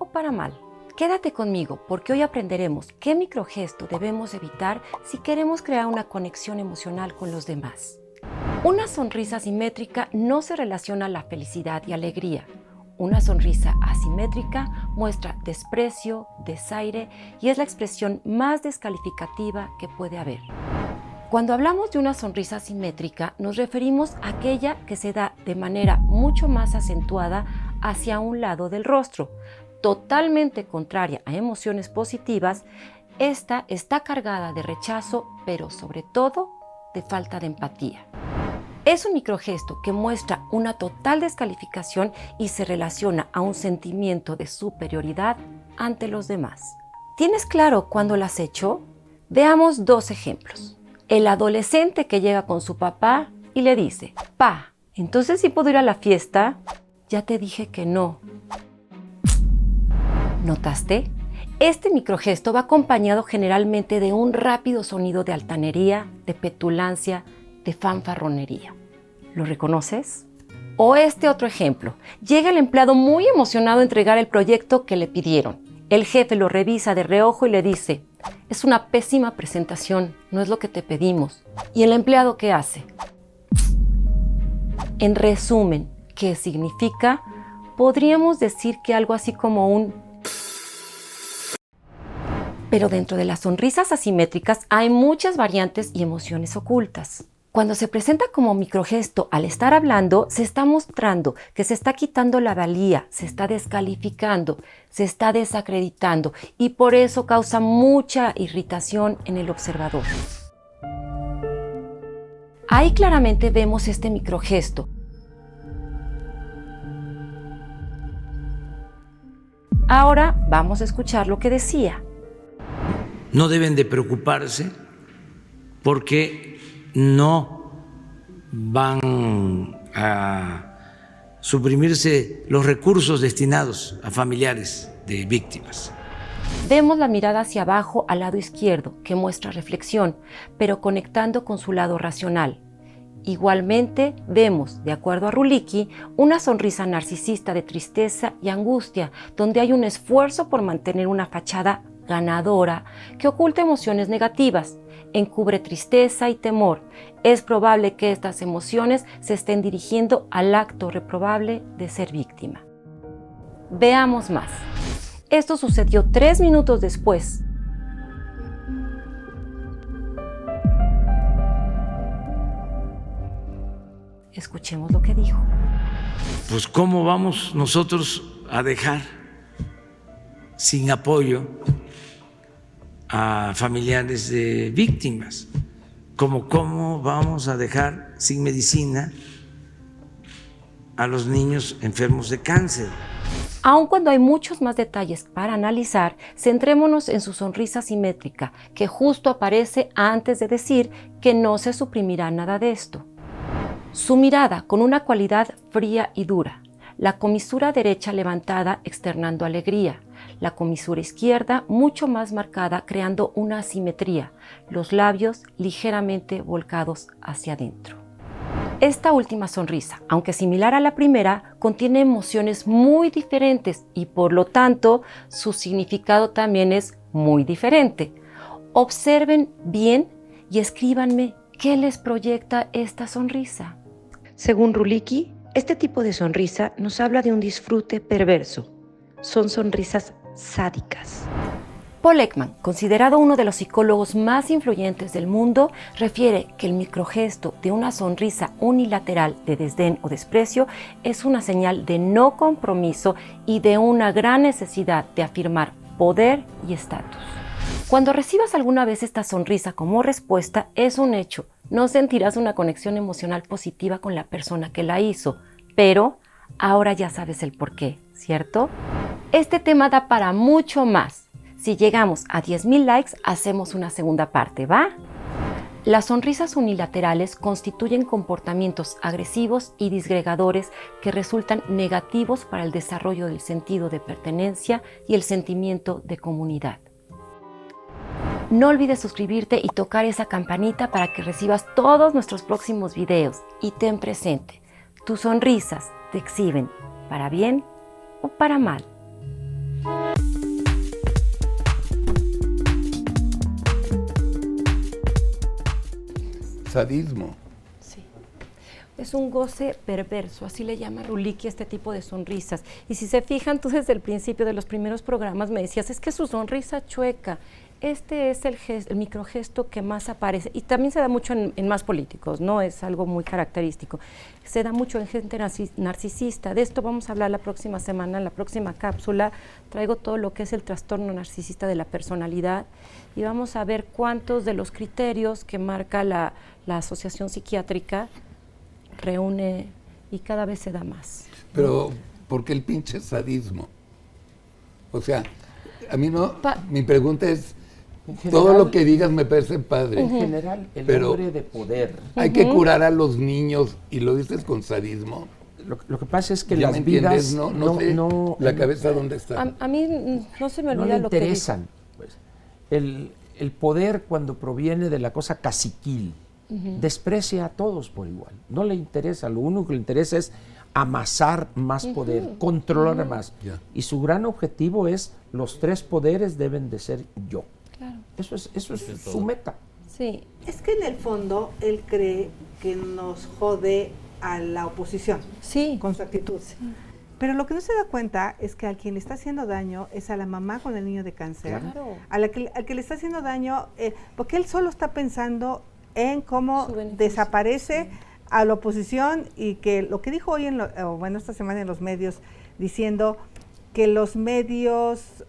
o para mal. Quédate conmigo porque hoy aprenderemos qué microgesto debemos evitar si queremos crear una conexión emocional con los demás. Una sonrisa simétrica no se relaciona a la felicidad y alegría. Una sonrisa asimétrica muestra desprecio, desaire y es la expresión más descalificativa que puede haber. Cuando hablamos de una sonrisa asimétrica, nos referimos a aquella que se da de manera mucho más acentuada hacia un lado del rostro. Totalmente contraria a emociones positivas, esta está cargada de rechazo, pero sobre todo de falta de empatía. Es un microgesto que muestra una total descalificación y se relaciona a un sentimiento de superioridad ante los demás. ¿Tienes claro cuándo lo has hecho? Veamos 2 ejemplos. El adolescente que llega con su papá y le dice: «Pa, ¿entonces sí puedo ir a la fiesta? Ya te dije que no». ¿Notaste? Este microgesto va acompañado generalmente de un rápido sonido de altanería, de petulancia, de fanfarronería. ¿Lo reconoces? O este otro ejemplo. Llega el empleado muy emocionado a entregar el proyecto que le pidieron. El jefe lo revisa de reojo y le dice: «Es una pésima presentación, no es lo que te pedimos». ¿Y el empleado qué hace? En resumen, ¿qué significa? Podríamos decir que algo así como un... Pero dentro de las sonrisas asimétricas hay muchas variantes y emociones ocultas. Cuando se presenta como microgesto al estar hablando, se está mostrando que se está quitando la valía, se está descalificando, se está desacreditando y por eso causa mucha irritación en el observador. Ahí claramente vemos este microgesto. Ahora vamos a escuchar lo que decía. No deben de preocuparse porque no van a suprimirse los recursos destinados a familiares de víctimas. Vemos la mirada hacia abajo al lado izquierdo, que muestra reflexión, pero conectando con su lado racional. Igualmente, vemos, de acuerdo a Rulicki, una sonrisa narcisista de tristeza y angustia, donde hay un esfuerzo por mantener una fachada ganadora, que oculta emociones negativas, encubre tristeza y temor. Es probable que estas emociones se estén dirigiendo al acto reprobable de ser víctima. Veamos más. Esto sucedió 3 minutos después. Escuchemos lo que dijo. Pues ¿cómo vamos nosotros a dejar sin apoyo a familiares de víctimas? ¿Cómo vamos a dejar sin medicina a los niños enfermos de cáncer? Aun cuando hay muchos más detalles para analizar, centrémonos en su sonrisa simétrica, que justo aparece antes de decir que no se suprimirá nada de esto. Su mirada con una cualidad fría y dura, la comisura derecha levantada externando alegría, la comisura izquierda mucho más marcada creando una asimetría, los labios ligeramente volcados hacia adentro. Esta última sonrisa, aunque similar a la primera, contiene emociones muy diferentes y por lo tanto su significado también es muy diferente. Observen bien y escríbanme qué les proyecta esta sonrisa. Según Rulicki, este tipo de sonrisa nos habla de un disfrute perverso. Son sonrisas sádicas. Paul Ekman, considerado uno de los psicólogos más influyentes del mundo, refiere que el microgesto de una sonrisa unilateral de desdén o desprecio es una señal de no compromiso y de una gran necesidad de afirmar poder y estatus. Cuando recibas alguna vez esta sonrisa como respuesta, es un hecho. No sentirás una conexión emocional positiva con la persona que la hizo, pero ahora ya sabes el porqué, ¿cierto? Este tema da para mucho más. Si llegamos a 10,000 likes, hacemos una segunda parte, ¿va? Las sonrisas unilaterales constituyen comportamientos agresivos y disgregadores que resultan negativos para el desarrollo del sentido de pertenencia y el sentimiento de comunidad. No olvides suscribirte y tocar esa campanita para que recibas todos nuestros próximos videos. Y ten presente, tus sonrisas te exhiben para bien o para mal. Sadismo. Sí. Es un goce perverso, así le llama Rulicki este tipo de sonrisas. Y si se fijan, tú desde el principio de los primeros programas me decías, es que su sonrisa chueca. Este es el microgesto que más aparece y también se da mucho en más políticos, no es algo muy característico. Se da mucho en gente narcisista. De esto vamos a hablar la próxima semana, en la próxima cápsula. Traigo todo lo que es el trastorno narcisista de la personalidad y vamos a ver cuántos de los criterios que marca la asociación psiquiátrica reúne y cada vez se da más. Pero, ¿por qué el pinche sadismo? O sea, a mí no, mi pregunta es, todo lo que digas me parece padre. En general, el hombre de poder. Hay que curar a los niños y lo dices con sadismo. Lo que pasa es que ¿Ya las me vidas entiendes? No sé, la cabeza dónde está. A mí no se me olvida no le lo que interesan. Pues. El poder, cuando proviene de la cosa caciquil, desprecia a todos por igual. No le interesa, lo único que le interesa es amasar más poder, controlar más. Ya. Y su gran objetivo es, los 3 poderes deben de ser yo. Claro. Eso es su meta. Sí. Es que en el fondo él cree que nos jode a la oposición Sí. con su actitud. Sí. Pero lo que no se da cuenta es que al quien le está haciendo daño es a la mamá con el niño de cáncer, Claro. al que le está haciendo daño, porque él solo está pensando en cómo Su beneficio. desaparece a la oposición y que lo que dijo hoy, esta semana en los medios, diciendo que los medios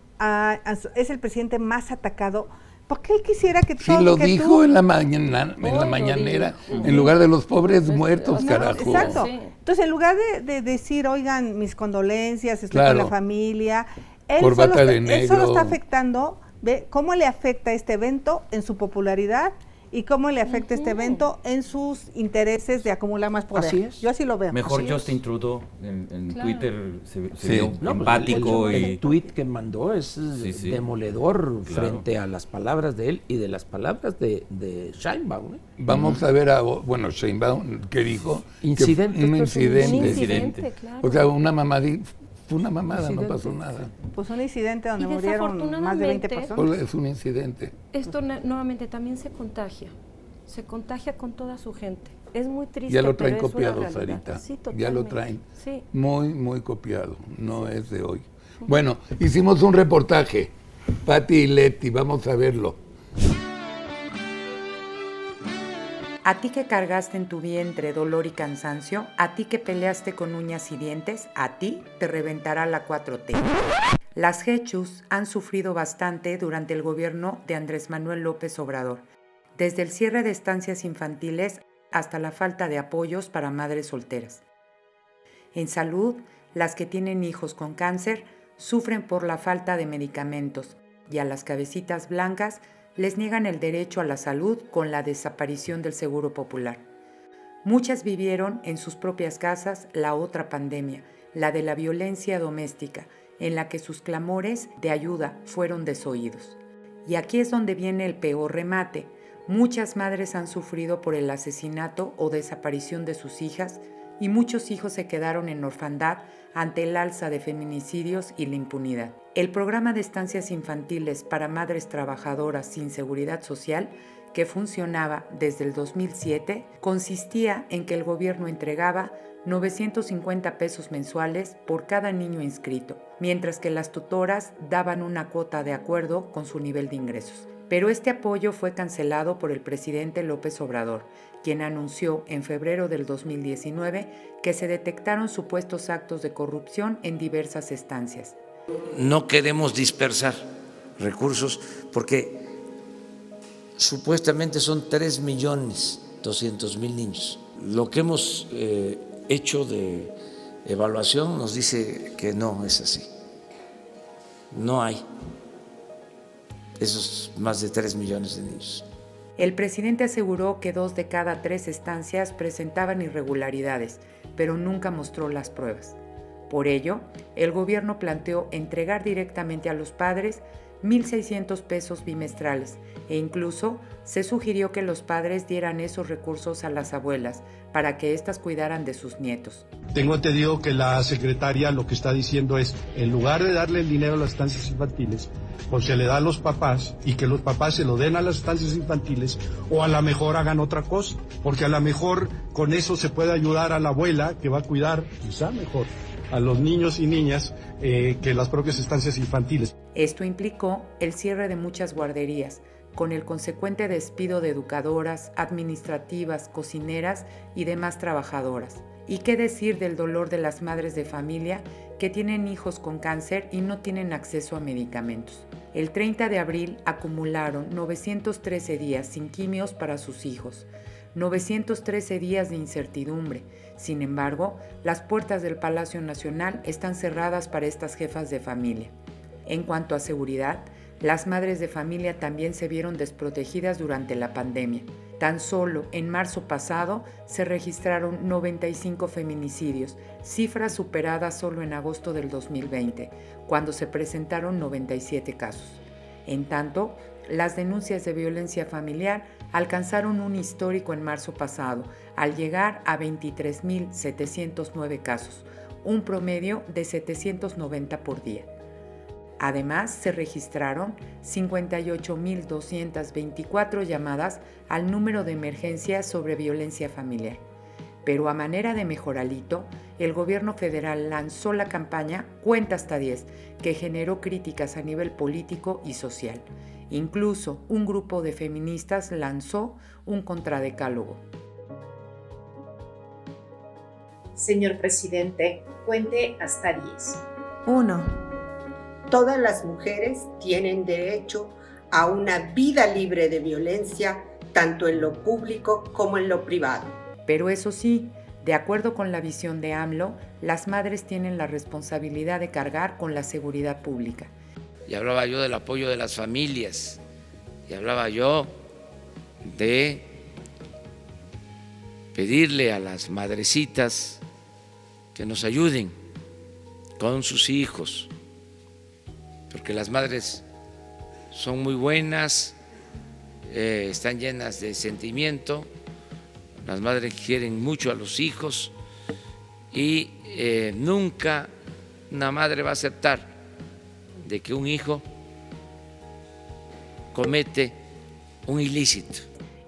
es el presidente más atacado, porque él quisiera que Sí, todo lo que dijo tú, en la mañanera, en lugar de los pobres muertos, No, carajo. exacto. Sí. Entonces, en lugar de decir, oigan, mis condolencias, estoy Claro. con la familia, él Corbata solo, de él solo negro. está afectando, ve cómo le afecta este evento en su popularidad y cómo le afecta este evento en sus intereses de acumular más poder. Así es. Yo así lo veo. Mejor Así Justin Trudeau en Claro. Twitter se Sí. vio No, pues, empático el y... tuit que mandó es sí. demoledor Claro. frente a las palabras de él y de las palabras de Sheinbaum. Vamos a ver Sheinbaum, ¿qué dijo? Incidente. Que un Esto es un incidente. incidente. Claro. O sea, una mamá fue una mamada, no Incidente, pasó nada. Pues un incidente donde Y murieron más de 20 desafortunadamente, personas. Pues es un incidente. Esto nuevamente también se contagia con toda su gente. Es muy triste. Ya lo pero traen es una copiado, realidad. Sarita. Sí, Ya lo totalmente. traen. Sí. Muy, muy copiado. No es de hoy. Bueno, hicimos un reportaje. Pati y Leti, vamos a verlo. A ti que cargaste en tu vientre dolor y cansancio, a ti que peleaste con uñas y dientes, a ti te reventará la 4T. Las Hechus han sufrido bastante durante el gobierno de Andrés Manuel López Obrador, desde el cierre de estancias infantiles hasta la falta de apoyos para madres solteras. En salud, las que tienen hijos con cáncer sufren por la falta de medicamentos y a las cabecitas blancas les niegan el derecho a la salud con la desaparición del Seguro Popular. Muchas vivieron en sus propias casas la otra pandemia, la de la violencia doméstica, en la que sus clamores de ayuda fueron desoídos. Y aquí es donde viene el peor remate. Muchas madres han sufrido por el asesinato o desaparición de sus hijas y muchos hijos se quedaron en orfandad ante el alza de feminicidios y la impunidad. El programa de estancias infantiles para madres trabajadoras sin seguridad social, que funcionaba desde el 2007, consistía en que el gobierno entregaba 950 pesos mensuales por cada niño inscrito, mientras que las tutoras daban una cuota de acuerdo con su nivel de ingresos. Pero este apoyo fue cancelado por el presidente López Obrador, quien anunció en febrero del 2019 que se detectaron supuestos actos de corrupción en diversas estancias. No queremos dispersar recursos porque supuestamente son 3.200.000 niños. Lo que hemos hecho de evaluación nos dice que no es así. No hay esos más de 3 millones de niños. El presidente aseguró que 2 de cada 3 estancias presentaban irregularidades, pero nunca mostró las pruebas. Por ello, el gobierno planteó entregar directamente a los padres 1.600 pesos bimestrales e incluso se sugirió que los padres dieran esos recursos a las abuelas para que éstas cuidaran de sus nietos. Tengo entendido que la secretaria lo que está diciendo es, en lugar de darle el dinero a las estancias infantiles, pues se le da a los papás y que los papás se lo den a las estancias infantiles o a lo mejor hagan otra cosa, porque a lo mejor con eso se puede ayudar a la abuela que va a cuidar quizá mejor a los niños y niñas que las propias estancias infantiles. Esto implicó el cierre de muchas guarderías, con el consecuente despido de educadoras, administrativas, cocineras y demás trabajadoras. ¿Y qué decir del dolor de las madres de familia que tienen hijos con cáncer y no tienen acceso a medicamentos? El 30 de abril acumularon 913 días sin quimios para sus hijos, 913 días de incertidumbre. Sin embargo, las puertas del Palacio Nacional están cerradas para estas jefas de familia. En cuanto a seguridad, las madres de familia también se vieron desprotegidas durante la pandemia. Tan solo en marzo pasado se registraron 95 feminicidios, cifra superada solo en agosto del 2020, cuando se presentaron 97 casos. En tanto, las denuncias de violencia familiar alcanzaron un histórico en marzo pasado, al llegar a 23.709 casos, un promedio de 790 por día. Además, se registraron 58.224 llamadas al número de emergencia sobre violencia familiar. Pero a manera de mejoralito, el gobierno federal lanzó la campaña Cuenta hasta 10, que generó críticas a nivel político y social. Incluso un grupo de feministas lanzó un contradecálogo. Señor presidente, cuente hasta 10. 1. Todas las mujeres tienen derecho a una vida libre de violencia, tanto en lo público como en lo privado. Pero eso sí, de acuerdo con la visión de AMLO, las madres tienen la responsabilidad de cargar con la seguridad pública. Y hablaba yo del apoyo de las familias, y hablaba yo de pedirle a las madrecitas que nos ayuden con sus hijos, porque las madres son muy buenas, están llenas de sentimiento, las madres quieren mucho a los hijos y nunca una madre va a aceptar de que un hijo comete un ilícito?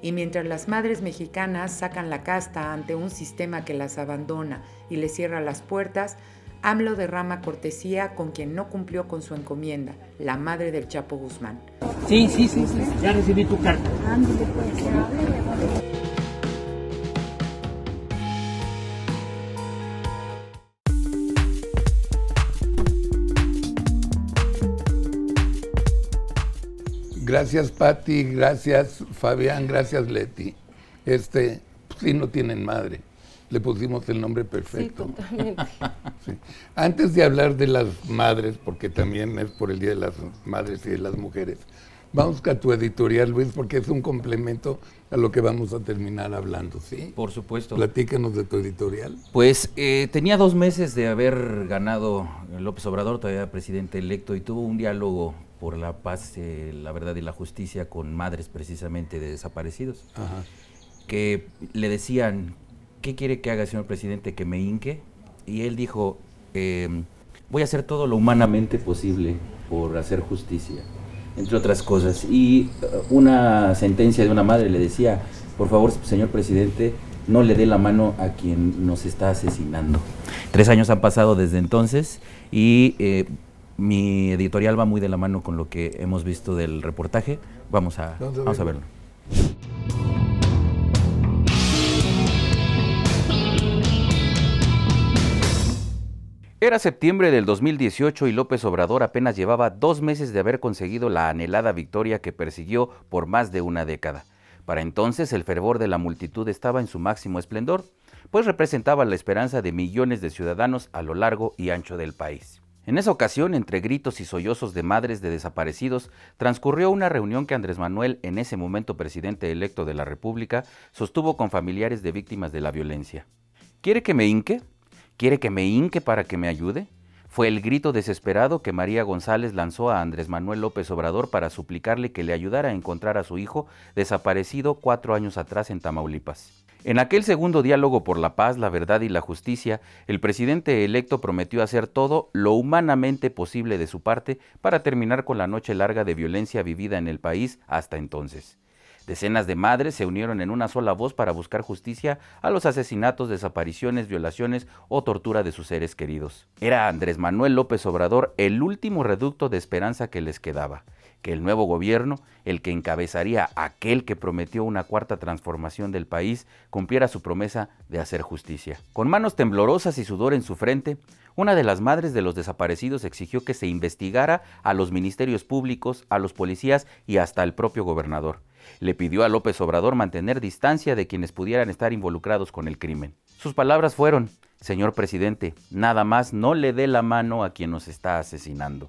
Y mientras las madres mexicanas sacan la casta ante un sistema que las abandona y les cierra las puertas, AMLO derrama cortesía con quien no cumplió con su encomienda, la madre del Chapo Guzmán. Sí, ya recibí tu carta. Gracias, Pati, gracias, Fabián, gracias, Leti. Sí no tienen madre. Le pusimos el nombre perfecto. Sí, totalmente. Sí. Antes de hablar de las madres, porque también es por el Día de las Madres y de las Mujeres, vamos a tu editorial, Luis, porque es un complemento a lo que vamos a terminar hablando, ¿sí? Por supuesto. Platícanos de tu editorial. Pues tenía 2 meses de haber ganado López Obrador, todavía presidente electo, y tuvo un diálogo por la paz, la verdad y la justicia con madres precisamente de desaparecidos. Ajá. Que le decían, ¿qué quiere que haga, señor presidente? ¿Que me hinque? Y él dijo, voy a hacer todo lo humanamente posible por hacer justicia, entre otras cosas. Y una sentencia de una madre le decía, por favor, señor presidente, no le dé la mano a quien nos está asesinando. 3 años han pasado desde entonces y mi editorial va muy de la mano con lo que hemos visto del reportaje. Vamos a verlo. Era septiembre del 2018 y López Obrador apenas llevaba 2 meses de haber conseguido la anhelada victoria que persiguió por más de una década. Para entonces el fervor de la multitud estaba en su máximo esplendor, pues representaba la esperanza de millones de ciudadanos a lo largo y ancho del país. En esa ocasión, entre gritos y sollozos de madres de desaparecidos, transcurrió una reunión que Andrés Manuel, en ese momento presidente electo de la República, sostuvo con familiares de víctimas de la violencia. ¿Quiere que me hinque? ¿Quiere que me hinque para que me ayude? Fue el grito desesperado que María González lanzó a Andrés Manuel López Obrador para suplicarle que le ayudara a encontrar a su hijo desaparecido 4 años atrás en Tamaulipas. En aquel segundo diálogo por la paz, la verdad y la justicia, el presidente electo prometió hacer todo lo humanamente posible de su parte para terminar con la noche larga de violencia vivida en el país hasta entonces. Decenas de madres se unieron en una sola voz para buscar justicia a los asesinatos, desapariciones, violaciones o tortura de sus seres queridos. Era Andrés Manuel López Obrador el último reducto de esperanza que les quedaba, que el nuevo gobierno, el que encabezaría aquel que prometió una cuarta transformación del país, cumpliera su promesa de hacer justicia. Con manos temblorosas y sudor en su frente, una de las madres de los desaparecidos exigió que se investigara a los ministerios públicos, a los policías y hasta al propio gobernador. Le pidió a López Obrador mantener distancia de quienes pudieran estar involucrados con el crimen. Sus palabras fueron: señor presidente, nada más no le dé la mano a quien nos está asesinando.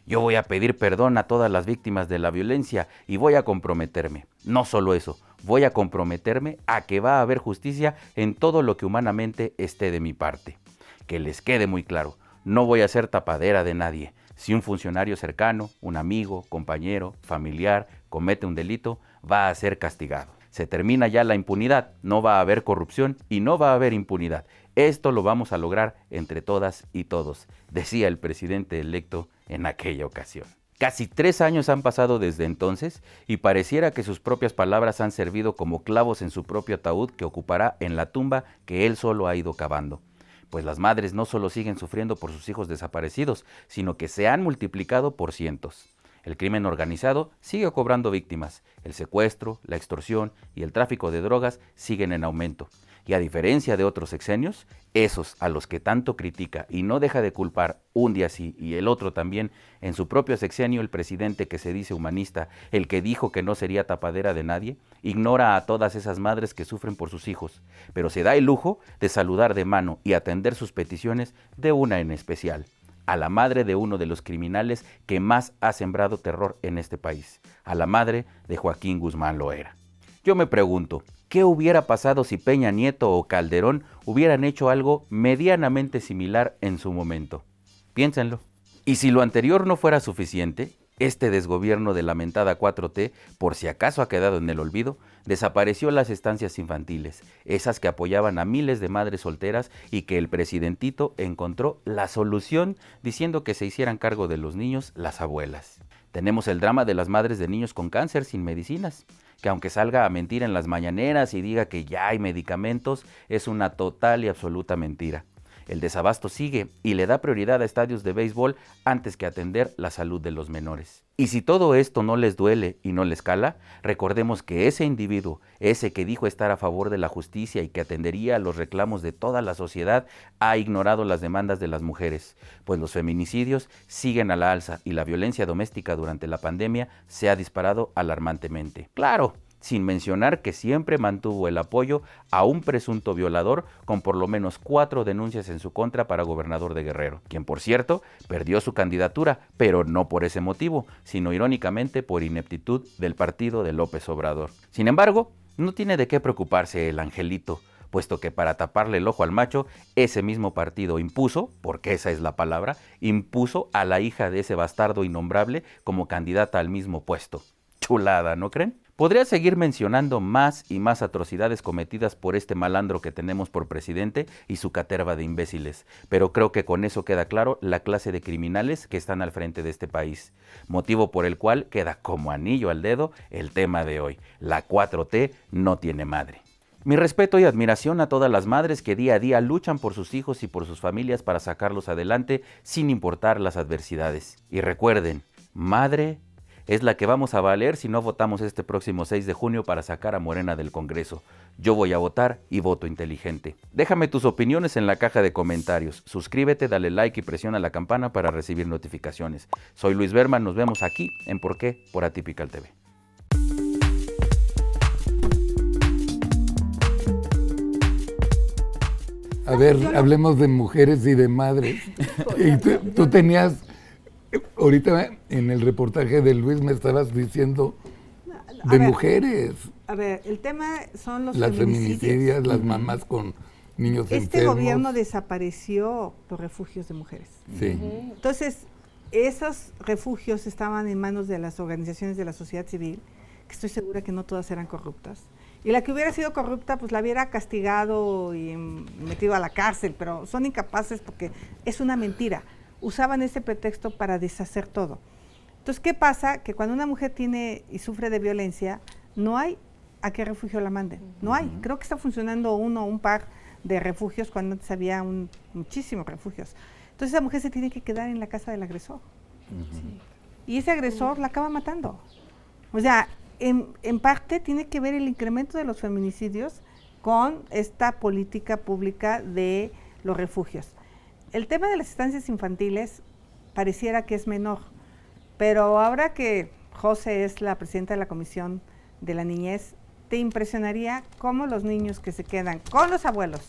Yo voy a pedir perdón a todas las víctimas de la violencia y voy a comprometerme. No solo eso, voy a comprometerme a que va a haber justicia en todo lo que humanamente esté de mi parte. Que les quede muy claro, no voy a ser tapadera de nadie. Si un funcionario cercano, un amigo, compañero, familiar, comete un delito, va a ser castigado. Se termina ya la impunidad, no va a haber corrupción y no va a haber impunidad. Esto lo vamos a lograr entre todas y todos, decía el presidente electo en aquella ocasión. Casi 3 años han pasado desde entonces y pareciera que sus propias palabras han servido como clavos en su propio ataúd que ocupará en la tumba que él solo ha ido cavando. Pues las madres no solo siguen sufriendo por sus hijos desaparecidos, sino que se han multiplicado por cientos. El crimen organizado sigue cobrando víctimas. El secuestro, la extorsión y el tráfico de drogas siguen en aumento. Y a diferencia de otros sexenios, esos a los que tanto critica y no deja de culpar un día sí y el otro también, en su propio sexenio el presidente que se dice humanista, el que dijo que no sería tapadera de nadie, ignora a todas esas madres que sufren por sus hijos, pero se da el lujo de saludar de mano y atender sus peticiones de una en especial, a la madre de uno de los criminales que más ha sembrado terror en este país, a la madre de Joaquín Guzmán Loera. Yo me pregunto, ¿qué hubiera pasado si Peña Nieto o Calderón hubieran hecho algo medianamente similar en su momento? Piénsenlo. Y si lo anterior no fuera suficiente, Este desgobierno de la lamentada 4T, por si acaso ha quedado en el olvido, desapareció las estancias infantiles, esas que apoyaban a miles de madres solteras y que el presidentito encontró la solución diciendo que se hicieran cargo de los niños las abuelas. Tenemos el drama de las madres de niños con cáncer sin medicinas, que aunque salga a mentir en las mañaneras y diga que ya hay medicamentos, es una total y absoluta mentira. El desabasto sigue y le da prioridad a estadios de béisbol antes que atender la salud de los menores. Y si todo esto no les duele y no les cala, recordemos que ese individuo, ese que dijo estar a favor de la justicia y que atendería a los reclamos de toda la sociedad, ha ignorado las demandas de las mujeres, pues los feminicidios siguen a la alza y la violencia doméstica durante la pandemia se ha disparado alarmantemente. ¡Claro! Sin mencionar que siempre mantuvo el apoyo a un presunto violador con por lo menos 4 denuncias en su contra para gobernador de Guerrero, quien por cierto perdió su candidatura, pero no por ese motivo, sino irónicamente por ineptitud del partido de López Obrador. Sin embargo, no tiene de qué preocuparse el angelito, puesto que para taparle el ojo al macho, ese mismo partido impuso, porque esa es la palabra, impuso a la hija de ese bastardo innombrable como candidata al mismo puesto. Chulada, ¿no creen? Podría seguir mencionando más y más atrocidades cometidas por este malandro que tenemos por presidente y su caterva de imbéciles, pero creo que con eso queda claro la clase de criminales que están al frente de este país, motivo por el cual queda como anillo al dedo el tema de hoy: la 4T no tiene madre. Mi respeto y admiración a todas las madres que día a día luchan por sus hijos y por sus familias para sacarlos adelante sin importar las adversidades. Y recuerden, madre es la que vamos a valer si no votamos este próximo 6 de junio para sacar a Morena del Congreso. Yo voy a votar y voto inteligente. Déjame tus opiniones en la caja de comentarios. Suscríbete, dale like y presiona la campana para recibir notificaciones. Soy Luis Berman, nos vemos aquí en ¿Por qué? Por Atypical TV. A ver, hablemos de mujeres y de madres. Y tú tenías... Ahorita en el reportaje de Luis me estabas diciendo de mujeres. A ver, el tema son las feminicidias, las mamás con niños enfermos. Este gobierno desapareció los refugios de mujeres. Sí. Entonces, esos refugios estaban en manos de las organizaciones de la sociedad civil, que estoy segura que no todas eran corruptas. Y la que hubiera sido corrupta, pues la hubiera castigado y metido a la cárcel, pero son incapaces porque es una mentira. Usaban ese pretexto para deshacer todo. Entonces, ¿qué pasa? Que cuando una mujer tiene y sufre de violencia, no hay a qué refugio la manden. No hay. Creo que está funcionando un par de refugios cuando antes había muchísimos refugios. Entonces, esa mujer se tiene que quedar en la casa del agresor. Y ese agresor la acaba matando. O sea, en parte tiene que ver el incremento de los feminicidios con esta política pública de los refugios. El tema de las estancias infantiles pareciera que es menor, pero ahora que José es la presidenta de la Comisión de la Niñez, te impresionaría cómo los niños que se quedan con los abuelos,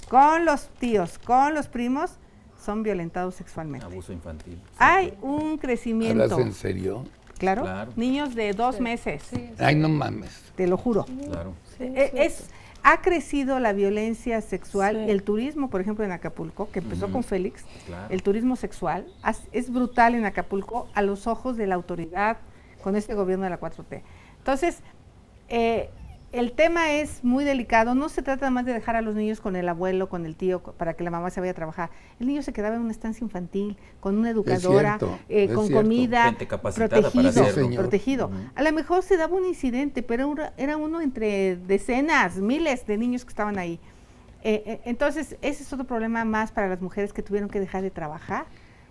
con los tíos, con los primos, son violentados sexualmente. Abuso infantil. Sí. Hay un crecimiento. ¿Hablas en serio? Claro. Niños de 2 meses. Sí. Ay, no mames. Te lo juro. Claro. Sí, ha crecido la violencia sexual, el turismo, por ejemplo, en Acapulco, que empezó con Félix, el turismo sexual, es brutal en Acapulco a los ojos de la autoridad con este gobierno de la 4T. Entonces, el tema es muy delicado, no se trata más de dejar a los niños con el abuelo, con el tío, para que la mamá se vaya a trabajar. El niño se quedaba en una estancia infantil, con una educadora, con comida, protegido. A lo mejor se daba un incidente, pero era uno entre decenas, miles de niños que estaban ahí. Entonces, ese es otro problema más para las mujeres que tuvieron que dejar de trabajar,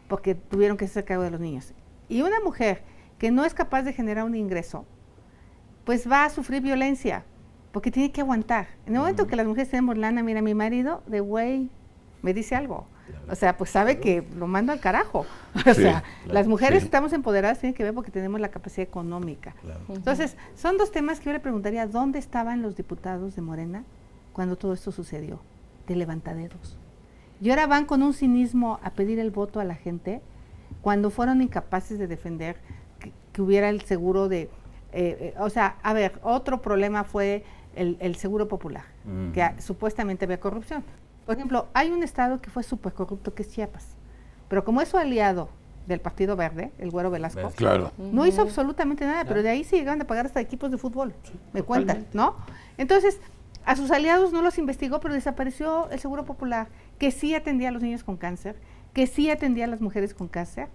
porque tuvieron que hacer cargo de los niños. Y una mujer que no es capaz de generar un ingreso, pues va a sufrir violencia, porque tiene que aguantar. En el momento que las mujeres tenemos lana, mira, mi marido, de güey, me dice algo. O sea, pues sabe que lo mando al carajo. O sea, las mujeres estamos empoderadas, tienen que ver porque tenemos la capacidad económica. Entonces, son dos temas que yo le preguntaría, ¿dónde estaban los diputados de Morena cuando todo esto sucedió? De levantaderos. Y ahora van con un cinismo a pedir el voto a la gente cuando fueron incapaces de defender que hubiera el seguro de... o sea, a ver, otro problema fue el seguro popular, que supuestamente había corrupción. Por ejemplo, hay un estado que fue súper corrupto, que es Chiapas, pero como es su aliado del Partido Verde, el Güero Velasco. Claro. No hizo absolutamente nada, pero de ahí se llegaron a pagar hasta equipos de fútbol, me cuentan, ¿no? Entonces, a sus aliados no los investigó, pero desapareció el Seguro Popular, que sí atendía a los niños con cáncer, que sí atendía a las mujeres con cáncer,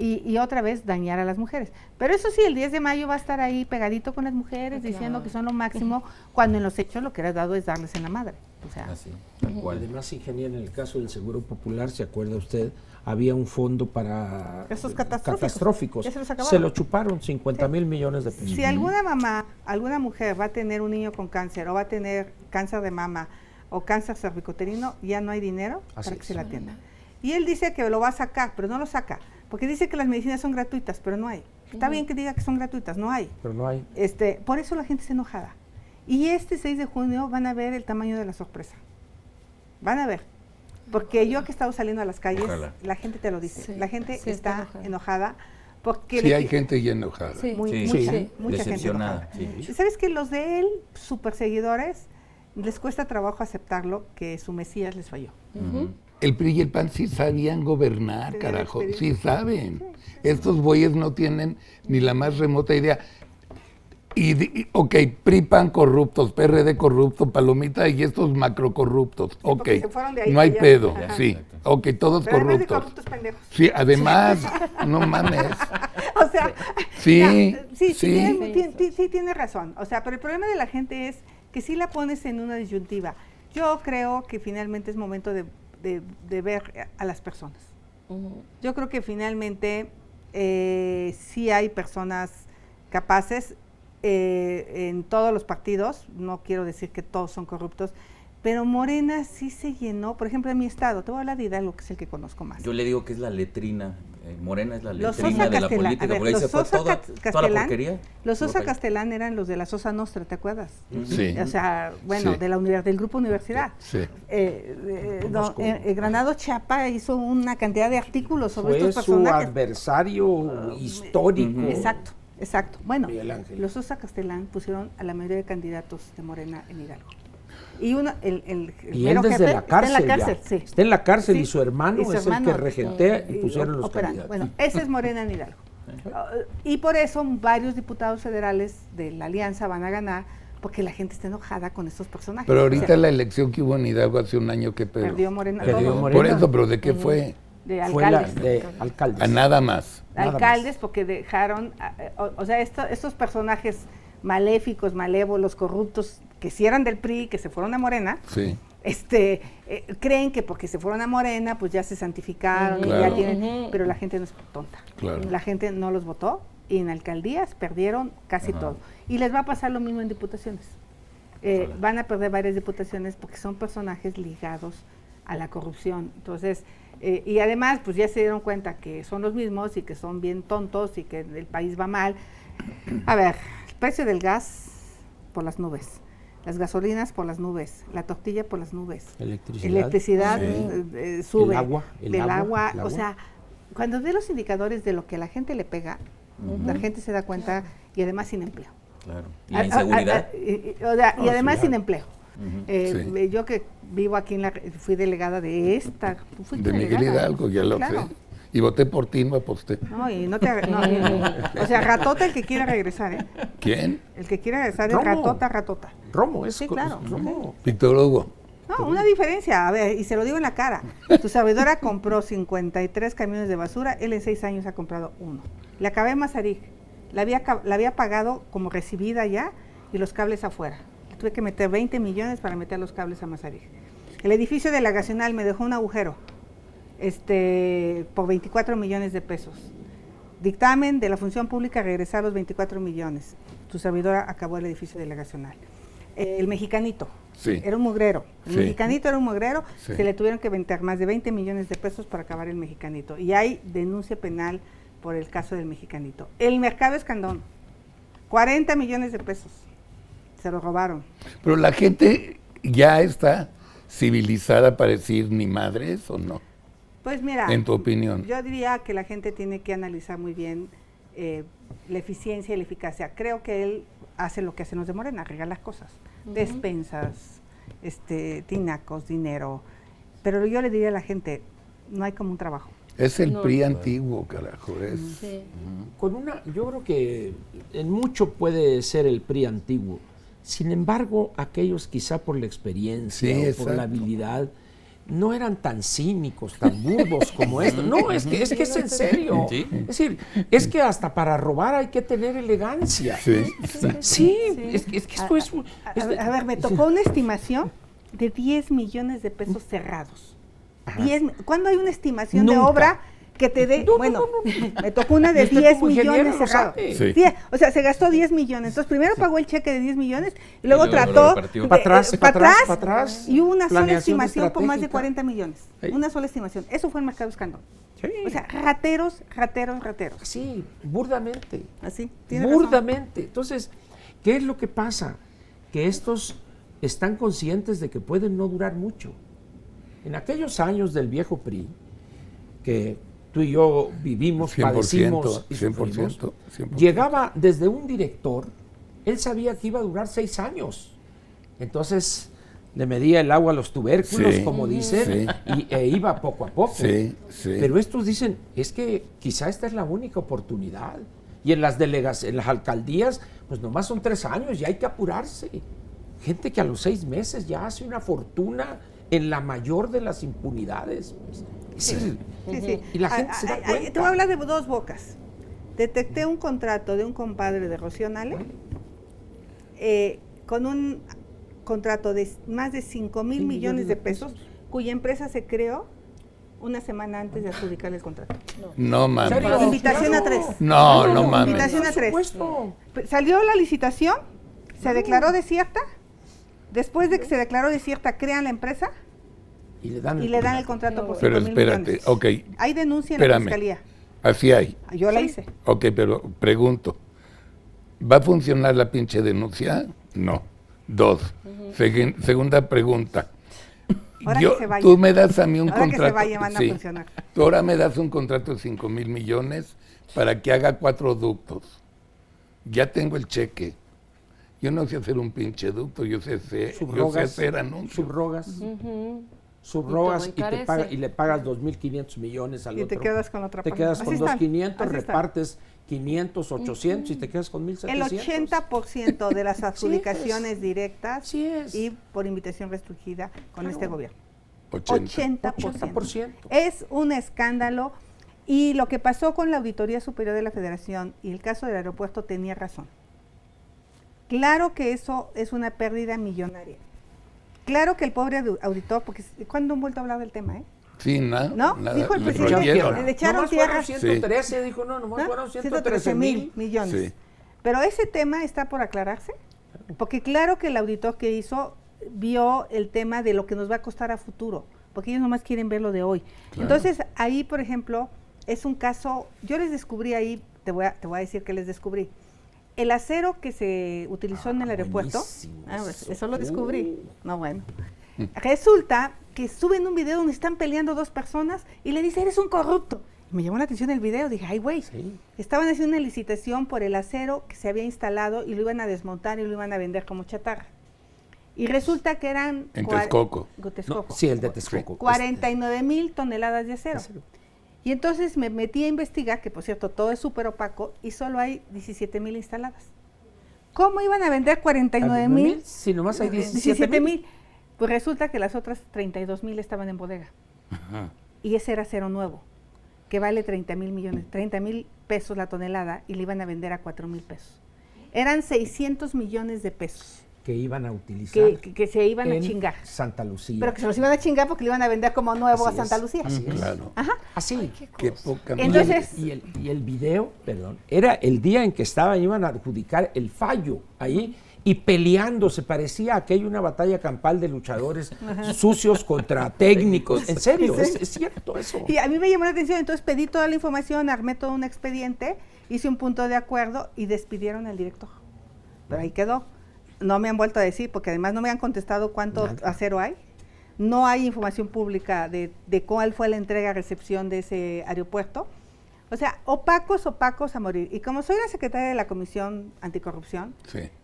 y otra vez dañar a las mujeres. Pero eso sí, el 10 de mayo va a estar ahí pegadito con las mujeres, diciendo que son lo máximo, cuando en los hechos lo que era dado es darles en la madre. O sea, así, tal cual. Además, ingeniera, en el caso del Seguro Popular, ¿se acuerda usted? Había un fondo para esos catastróficos. Se, se lo chuparon, 50,000 millones de pesos. Si alguna mamá, alguna mujer va a tener un niño con cáncer, o va a tener cáncer de mama, o cáncer cervicuterino, ya no hay dinero para que se la atienda. Y él dice que lo va a sacar, pero no lo saca, porque dice que las medicinas son gratuitas, pero no hay. Está bien que diga que son gratuitas, no hay. Pero no hay. Por eso la gente está enojada. Y este 6 de junio van a ver el tamaño de la sorpresa. Van a ver. Porque yo que he estado saliendo a las calles, la gente te lo dice. Sí, la gente está enojada. Porque sí, hay gente ya enojada. Sí, mucha gente enojada. Sí. ¿Sabes que los de él, sus perseguidores, les cuesta trabajo aceptarlo, que su Mesías les falló? El PRI y el PAN sí sabían gobernar, carajo, sí saben. Estos güeyes no tienen ni la más remota idea. Ok, PRI, PAN corruptos, PRD corrupto, Palomita y estos macro corruptos. Ok, no hay pedo, sí. Ok, todos pero corruptos. De corruptos pendejos. Sí, además, no mames. O sea, sí tiene razón. O sea, pero el problema de la gente es que si la pones en una disyuntiva. Yo creo que finalmente es momento de ver a las personas. Yo creo que finalmente sí hay personas capaces en todos los partidos, no quiero decir que todos son corruptos, pero Morena sí se llenó, por ejemplo en mi estado, te voy a hablar de Hidalgo, que es el que conozco más. Yo le digo que es la letrina, Morena es la letrina de la política, porque ahí se fue toda la porquería. Los Sosa Castellán eran los de la Sosa Nostra, ¿te acuerdas? Sí. O sea, bueno, sí. Del Grupo Universidad. Sí. Granado Chapa hizo una cantidad de artículos sobre estos personajes. Fue su adversario histórico. Exacto. Bueno, los Sosa Castellán pusieron a la mayoría de candidatos de Morena en Hidalgo. Y el él desde jefe la cárcel, está en la cárcel, sí. Está en la cárcel sí. y su hermano es el que regentea y pusieron los candidatos. Bueno, ese es Morena en Hidalgo. Y por eso varios diputados federales de la alianza van a ganar, porque la gente está enojada con estos personajes. Pero ahorita la elección que hubo en Hidalgo hace un año, ¿qué pedo? Perdió Morena. Por eso, pero ¿de qué fue? De alcaldes. De alcaldes. A nada más. Alcaldes, porque dejaron, o sea, estos personajes maléficos, malévolos, corruptos, que sí eran del PRI, que se fueron a Morena, sí. Creen que porque se fueron a Morena, pues ya se santificaron, claro. y ya tienen, pero la gente no es tonta. Claro. La gente no los votó y en alcaldías perdieron casi todo. Y les va a pasar lo mismo en diputaciones. Van a perder varias diputaciones porque son personajes ligados a la corrupción. Entonces, y además, pues ya se dieron cuenta que son los mismos y que son bien tontos y que el país va mal. A ver, el precio del gas por las nubes, las gasolinas por las nubes, la tortilla por las nubes, electricidad sube, el agua, o sea, cuando ve los indicadores de lo que a la gente le pega, la gente se da cuenta, y además sin empleo. Claro. Y la inseguridad. Y además sin empleo. Yo que vivo aquí fui delegada de esta. De Miguel Hidalgo, ya lo sé. Y voté por ti, no aposté. No, y no te... o sea, ratota el que quiera regresar, ¿eh? ¿Quién? El que quiera regresar es ratota. Romo, es sí, claro. Romo. Víctor Hugo. No, una diferencia, a ver, y se lo digo en la cara. Tu servidora compró 53 camiones de basura, él en 6 años ha comprado 1. Le acabé en Mazarik, la había pagado como recibida ya, y los cables afuera. Tuve que meter 20 millones para meter los cables a Mazarik. El edificio delegacional me dejó un agujero, por 24 millones de pesos. Dictamen de la función pública, regresar los 24 millones. Tu servidora acabó el edificio delegacional. El Mexicanito, era un mugrero. El Mexicanito era un mugrero, se le tuvieron que vender más de 20 millones de pesos para acabar el Mexicanito. Y hay denuncia penal por el caso del Mexicanito. El Mercado Escandón, 40 millones de pesos. Se lo robaron. Pero la gente ya está civilizada para decir ni madres o no. Pues mira, en tu opinión. Yo diría que la gente tiene que analizar muy bien la eficiencia y la eficacia. Creo que él hace lo que hacen los de Morena, regala cosas, despensas, tinacos, dinero. Pero yo le diría a la gente, no hay como un trabajo. Es el PRI antiguo, carajo. Sí. Yo creo que en mucho puede ser el PRI antiguo. Sin embargo, aquellos quizá por la experiencia o por la habilidad no eran tan cínicos, tan burdos como esto. No, es que es en serio. ¿Sí? Es decir, es que hasta para robar hay que tener elegancia. Sí. Es que esto es... A ver, me tocó una estimación de 10 millones de pesos cerrados. ¿Cuándo hay una estimación de obra que te dé? Me tocó una de 10 millones cerrados. Sí, o sea, se gastó 10 millones. Entonces, primero pagó el cheque de 10 millones y luego trató para atrás. Y una sola estimación por más de 40 millones. Sí. Una sola estimación. Eso fue el mercado escándalo. Sí. O sea, rateros. Sí, burdamente. Así, burdamente. Entonces, ¿qué es lo que pasa? Que estos están conscientes de que pueden no durar mucho. En aquellos años del viejo PRI, que tú y yo vivimos, 100%, padecimos y 100%. Llegaba desde un director, él sabía que iba a durar 6 años. Entonces le medía el agua a los tubérculos, como dicen, e iba poco a poco. Pero estos dicen, es que quizá esta es la única oportunidad. Y en las alcaldías, pues nomás son 3 años y hay que apurarse. Gente que a los 6 meses ya hace una fortuna en la mayor de las impunidades. Sí. Y la gente se da cuenta. Te voy a hablar de dos bocas. Detecté un contrato de un compadre de Rocío Nale con un contrato de más de 5,000 millones de pesos, cuya empresa se creó una semana antes de adjudicarle el contrato. No mames. Invitación a 3. No mames. Invitación a 3. Salió la licitación, se declaró desierta. Después de que se declaró desierta, crean la empresa y le dan el contrato por 5,000 millones. Pero espérate, ok. Hay denuncia en la fiscalía. Así hay. Yo la hice. Ok, pero pregunto, ¿va a funcionar la pinche denuncia? No. 2. Segunda pregunta. Tú me das a mí un contrato. Que se vaya, van a funcionar. Tú ahora me das un contrato de 5,000 millones para que haga 4 ductos. Ya tengo el cheque. Yo no sé hacer un pinche ducto, yo sé hacer anuncios. Subrogas y le pagas 2.500 millones al otro. Y te quedas con otra parte. Te quedas con 2.500, repartes 500, 800 y te quedas con 1.700. El 80% de las adjudicaciones directas y por invitación restringida con este gobierno. 80%. Es un escándalo. Y lo que pasó con la Auditoría Superior de la Federación y el caso del aeropuerto tenía razón. Claro que eso es una pérdida millonaria. Claro que el pobre auditor, porque ¿cuándo han vuelto a hablar del tema, Sí, ¿no? Dijo el presidente, le echaron tierra. 113, dijo, nomás fueron 113,000 millones. Sí. Pero ese tema está por aclararse, porque claro que el auditor que hizo vio el tema de lo que nos va a costar a futuro, porque ellos nomás quieren ver lo de hoy. Claro. Entonces, ahí, por ejemplo, es un caso, yo les descubrí ahí, te voy a decir que les descubrí. El acero que se utilizó en el aeropuerto, eso lo descubrí. Resulta que suben un video donde están peleando 2 personas y le dice, eres un corrupto. Me llamó la atención el video, dije, ay güey, estaban haciendo una licitación por el acero que se había instalado y lo iban a desmontar y lo iban a vender como chatarra. Y resulta que eran... En Texcoco. El de Texcoco. 49,000 toneladas de acero. Y entonces me metí a investigar, que por cierto todo es súper opaco, y solo hay 17,000 instaladas. ¿Cómo iban a vender 49,000? Si nomás hay 17,000. Pues resulta que las otras 32,000 estaban en bodega. Ajá. Y ese era acero nuevo, que vale 30,000 pesos la tonelada, y le iban a vender a 4,000 pesos. Eran 600 millones de pesos. Que iban a utilizar. Que se iban a chingar. Santa Lucía. Pero que se los iban a chingar porque le iban a vender como nuevo a Santa Lucía. Así es. Claro. Ajá. Así. Qué poca. Entonces, y el video, era el día en que iban a adjudicar el fallo ahí y peleándose. Parecía aquello una batalla campal de luchadores sucios contra técnicos. En serio, es cierto eso. Y a mí me llamó la atención, entonces pedí toda la información, armé todo un expediente, hice un punto de acuerdo y despidieron al director. Pero ahí quedó. No me han vuelto a decir, porque además no me han contestado cuánto acero hay. No hay información pública de cuál fue la entrega-recepción de ese aeropuerto. O sea, opacos a morir. Y como soy la secretaria de la Comisión Anticorrupción,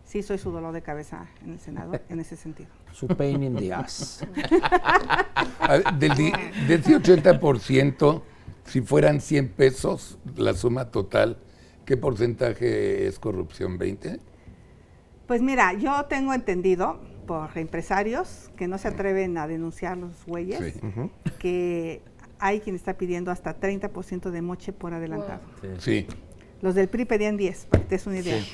sí soy su dolor de cabeza en el Senado, en ese sentido. Su pain in the ass. De ese 80%, Si fueran 100 pesos la suma total, ¿qué porcentaje es corrupción? ¿20? Pues mira, yo tengo entendido por empresarios que no se atreven a denunciar los güeyes, Sí. que hay quien está pidiendo hasta 30% de moche por adelantado. Sí. Los del PRI pedían 10, para que te des una idea. Sí.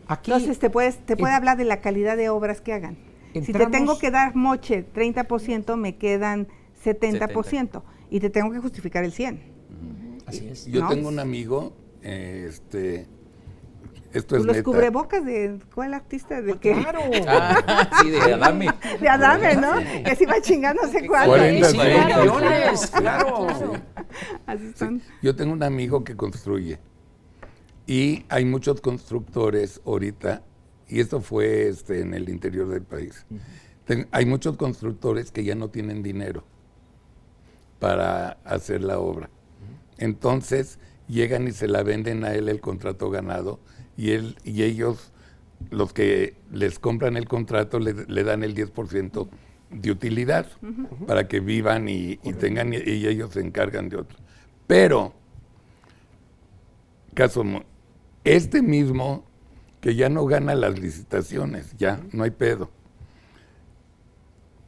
Aquí Entonces te puede hablar de la calidad de obras que hagan. Si te tengo que dar moche 30%, me quedan 70%. Y te tengo que justificar el 100%. así es. Yo ¿no? tengo un amigo, esto es Los neta. cubrebocas de ¿cuál artista? ¿De qué? Claro. Sí, de Adame. De Adame, ¿no? Que se iba chingando no sé cuánto. 40 millones, claro. Así son. Yo tengo un amigo que construye y hay muchos constructores ahorita, y esto fue en el interior del país. Hay muchos constructores que ya no tienen dinero para hacer la obra. Entonces llegan y se la venden a él el contrato ganado y ellos, los que les compran el contrato, le dan el 10% de utilidad para que vivan y tengan, y ellos se encargan de otro. Pero, este mismo que ya no gana las licitaciones, ya, no hay pedo.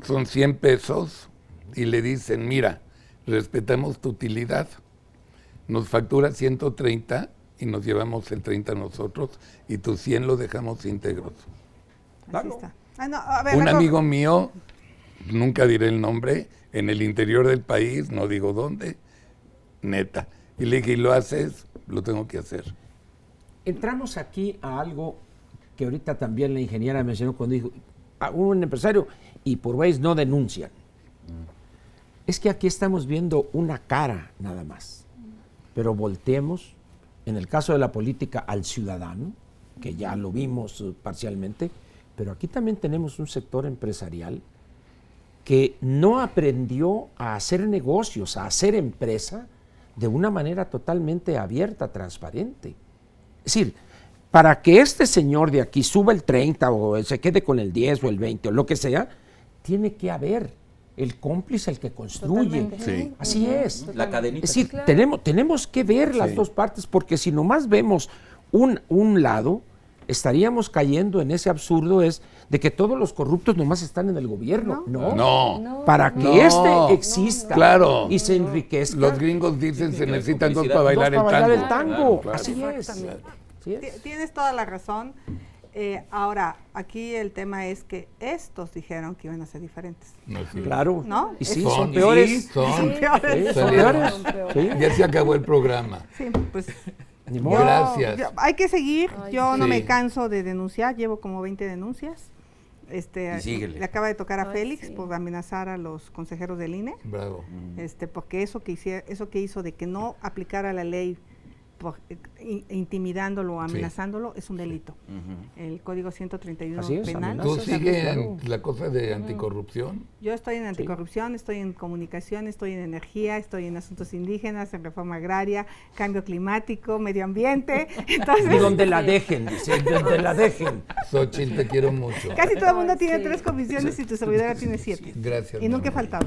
Son 100 pesos y le dicen, mira, respetamos tu utilidad, nos factura 130 y nos llevamos el 30 nosotros y tus 100 los dejamos íntegros. Así está. Ah, no, a ver, Un mejor- amigo mío, nunca diré el nombre, en el interior del país, no digo dónde, neta. Y le dije, ¿y lo haces? Lo tengo que hacer. Entramos aquí a algo que ahorita también la ingeniera mencionó cuando dijo, a un empresario y por güeyes no denuncian. Es que aquí estamos viendo una cara nada más, pero volteemos, en el caso de la política, al ciudadano, que ya lo vimos parcialmente, pero aquí también tenemos un sector empresarial que no aprendió a hacer negocios, a hacer empresa de una manera totalmente abierta, transparente. Es decir, para que este señor de aquí suba el 30 o se quede con el 10 o el 20 o lo que sea, tiene que haber el cómplice, el que construye. Totalmente. Sí. Así es. La cadenita. Es decir, tenemos que ver las dos partes, porque si nomás vemos un lado, estaríamos cayendo en ese absurdo de que todos los corruptos nomás están en el gobierno. No. Para que No. exista Claro. y se enriquezca. Los gringos dicen se necesitan dos publicidad. para bailar, Dos para bailar el tango. tango. Claro. Así es. Exactamente. Así es. Tienes toda la razón. Ahora, aquí el tema es que estos dijeron que iban a ser diferentes. No, sí. Claro. ¿No? Y sí, Son- son peores. sí, son. peores. Sí, son Salieron. peores. Sí. Ya se acabó el programa. Sí, pues Ni modo. Gracias. hay que seguir. Yo no sí. me canso de denunciar. Llevo como 20 denuncias. Y síguele. Le acaba de tocar a Félix por amenazar a los consejeros del INE. Bravo. Porque eso que hizo de que no aplicara la ley intimidándolo o amenazándolo es un delito. El código 131 Así es, penal. amenaza. ¿Tú Entonces, sigues claro. en la cosa de anticorrupción? Yo estoy en anticorrupción, estoy en comunicación, estoy en energía, estoy en asuntos indígenas, en reforma agraria, cambio climático, medio ambiente. Entonces, Y donde la dejen, dice, donde la dejen. Xochitl, te quiero mucho. casi todo el mundo tiene 3 comisiones y tu servidora tiene 7. Gracias. Y nunca he mi amor. faltado.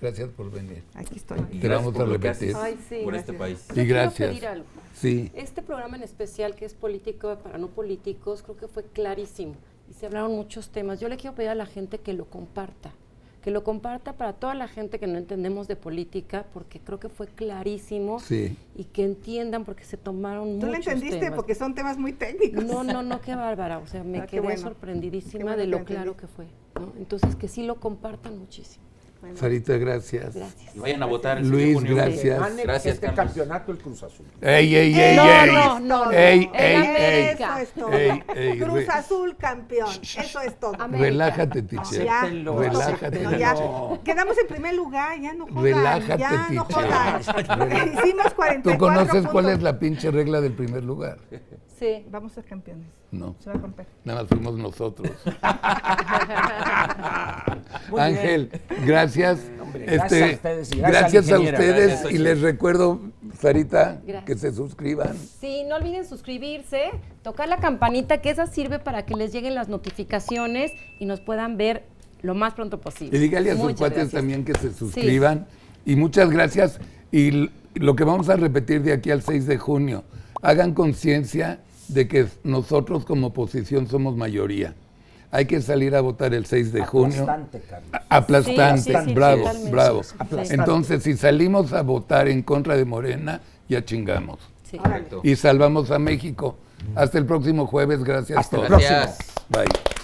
Gracias por venir. Aquí estoy. Te vamos a por lo que repetir. haces Ay, sí, por gracias. este país. Y gracias. Quiero pedir algo. Sí. Este programa en especial, que es político para no políticos, creo que fue clarísimo y se hablaron muchos temas. Yo le quiero pedir a la gente que lo comparta para toda la gente que no entendemos de política, porque creo que fue clarísimo Sí. y que entiendan porque se tomaron Tú lo muchos entendiste temas. porque son temas muy técnicos. No, qué bárbara, o sea, me Ah, qué quedé bueno. Qué sorprendidísima bueno de que lo lo claro entendí. que fue, ¿no? Entonces, que sí lo compartan muchísimo. Bueno, Sarita, gracias. Gracias. Y vayan a votar. el Luis, 7 de junio. gracias. Gane Gracias, este Carlos. campeonato el Cruz Azul. ¡Ey, ey, ey, No, ey! no, no, no. ¡Ey, El ey, ey! América. Eso es todo. Ey, ey, Cruz Azul campeón. Eso es todo. América. Relájate, teacher. Ya. Acéptenlo, Relájate. No, ya. acéptenlo. Quedamos en primer lugar, ya no jodan. Relájate, ya no teacher. jodan. Hicimos 44 ¿Tú conoces cuál puntos. es la pinche regla del primer lugar? Sí. Vamos a ser campeones. No, Se va a romper. nada más fuimos nosotros. Muy Ángel, gracias. Hombre, gracias a ustedes y gracias gracias a a la ingeniera. ustedes Gracias, y les recuerdo, Sarita, Gracias. que se suscriban. Sí, no olviden suscribirse, tocar la campanita, que esa sirve para que les lleguen las notificaciones y nos puedan ver lo más pronto posible. Y dígale a sus Muchas cuates gracias. también que se suscriban Y muchas gracias. Y lo que vamos a repetir de aquí al 6 de junio, hagan conciencia de que nosotros como oposición somos mayoría. Hay que salir a votar el 6 de junio. Aplastante, Carlos. Aplastante, Sí, bravo, totalmente. bravo. Aplastante. Entonces, si salimos a votar en contra de Morena, ya chingamos. Sí. Correcto. Y salvamos a México. Hasta el próximo jueves, gracias a Hasta el todos. próximo. Gracias. Bye.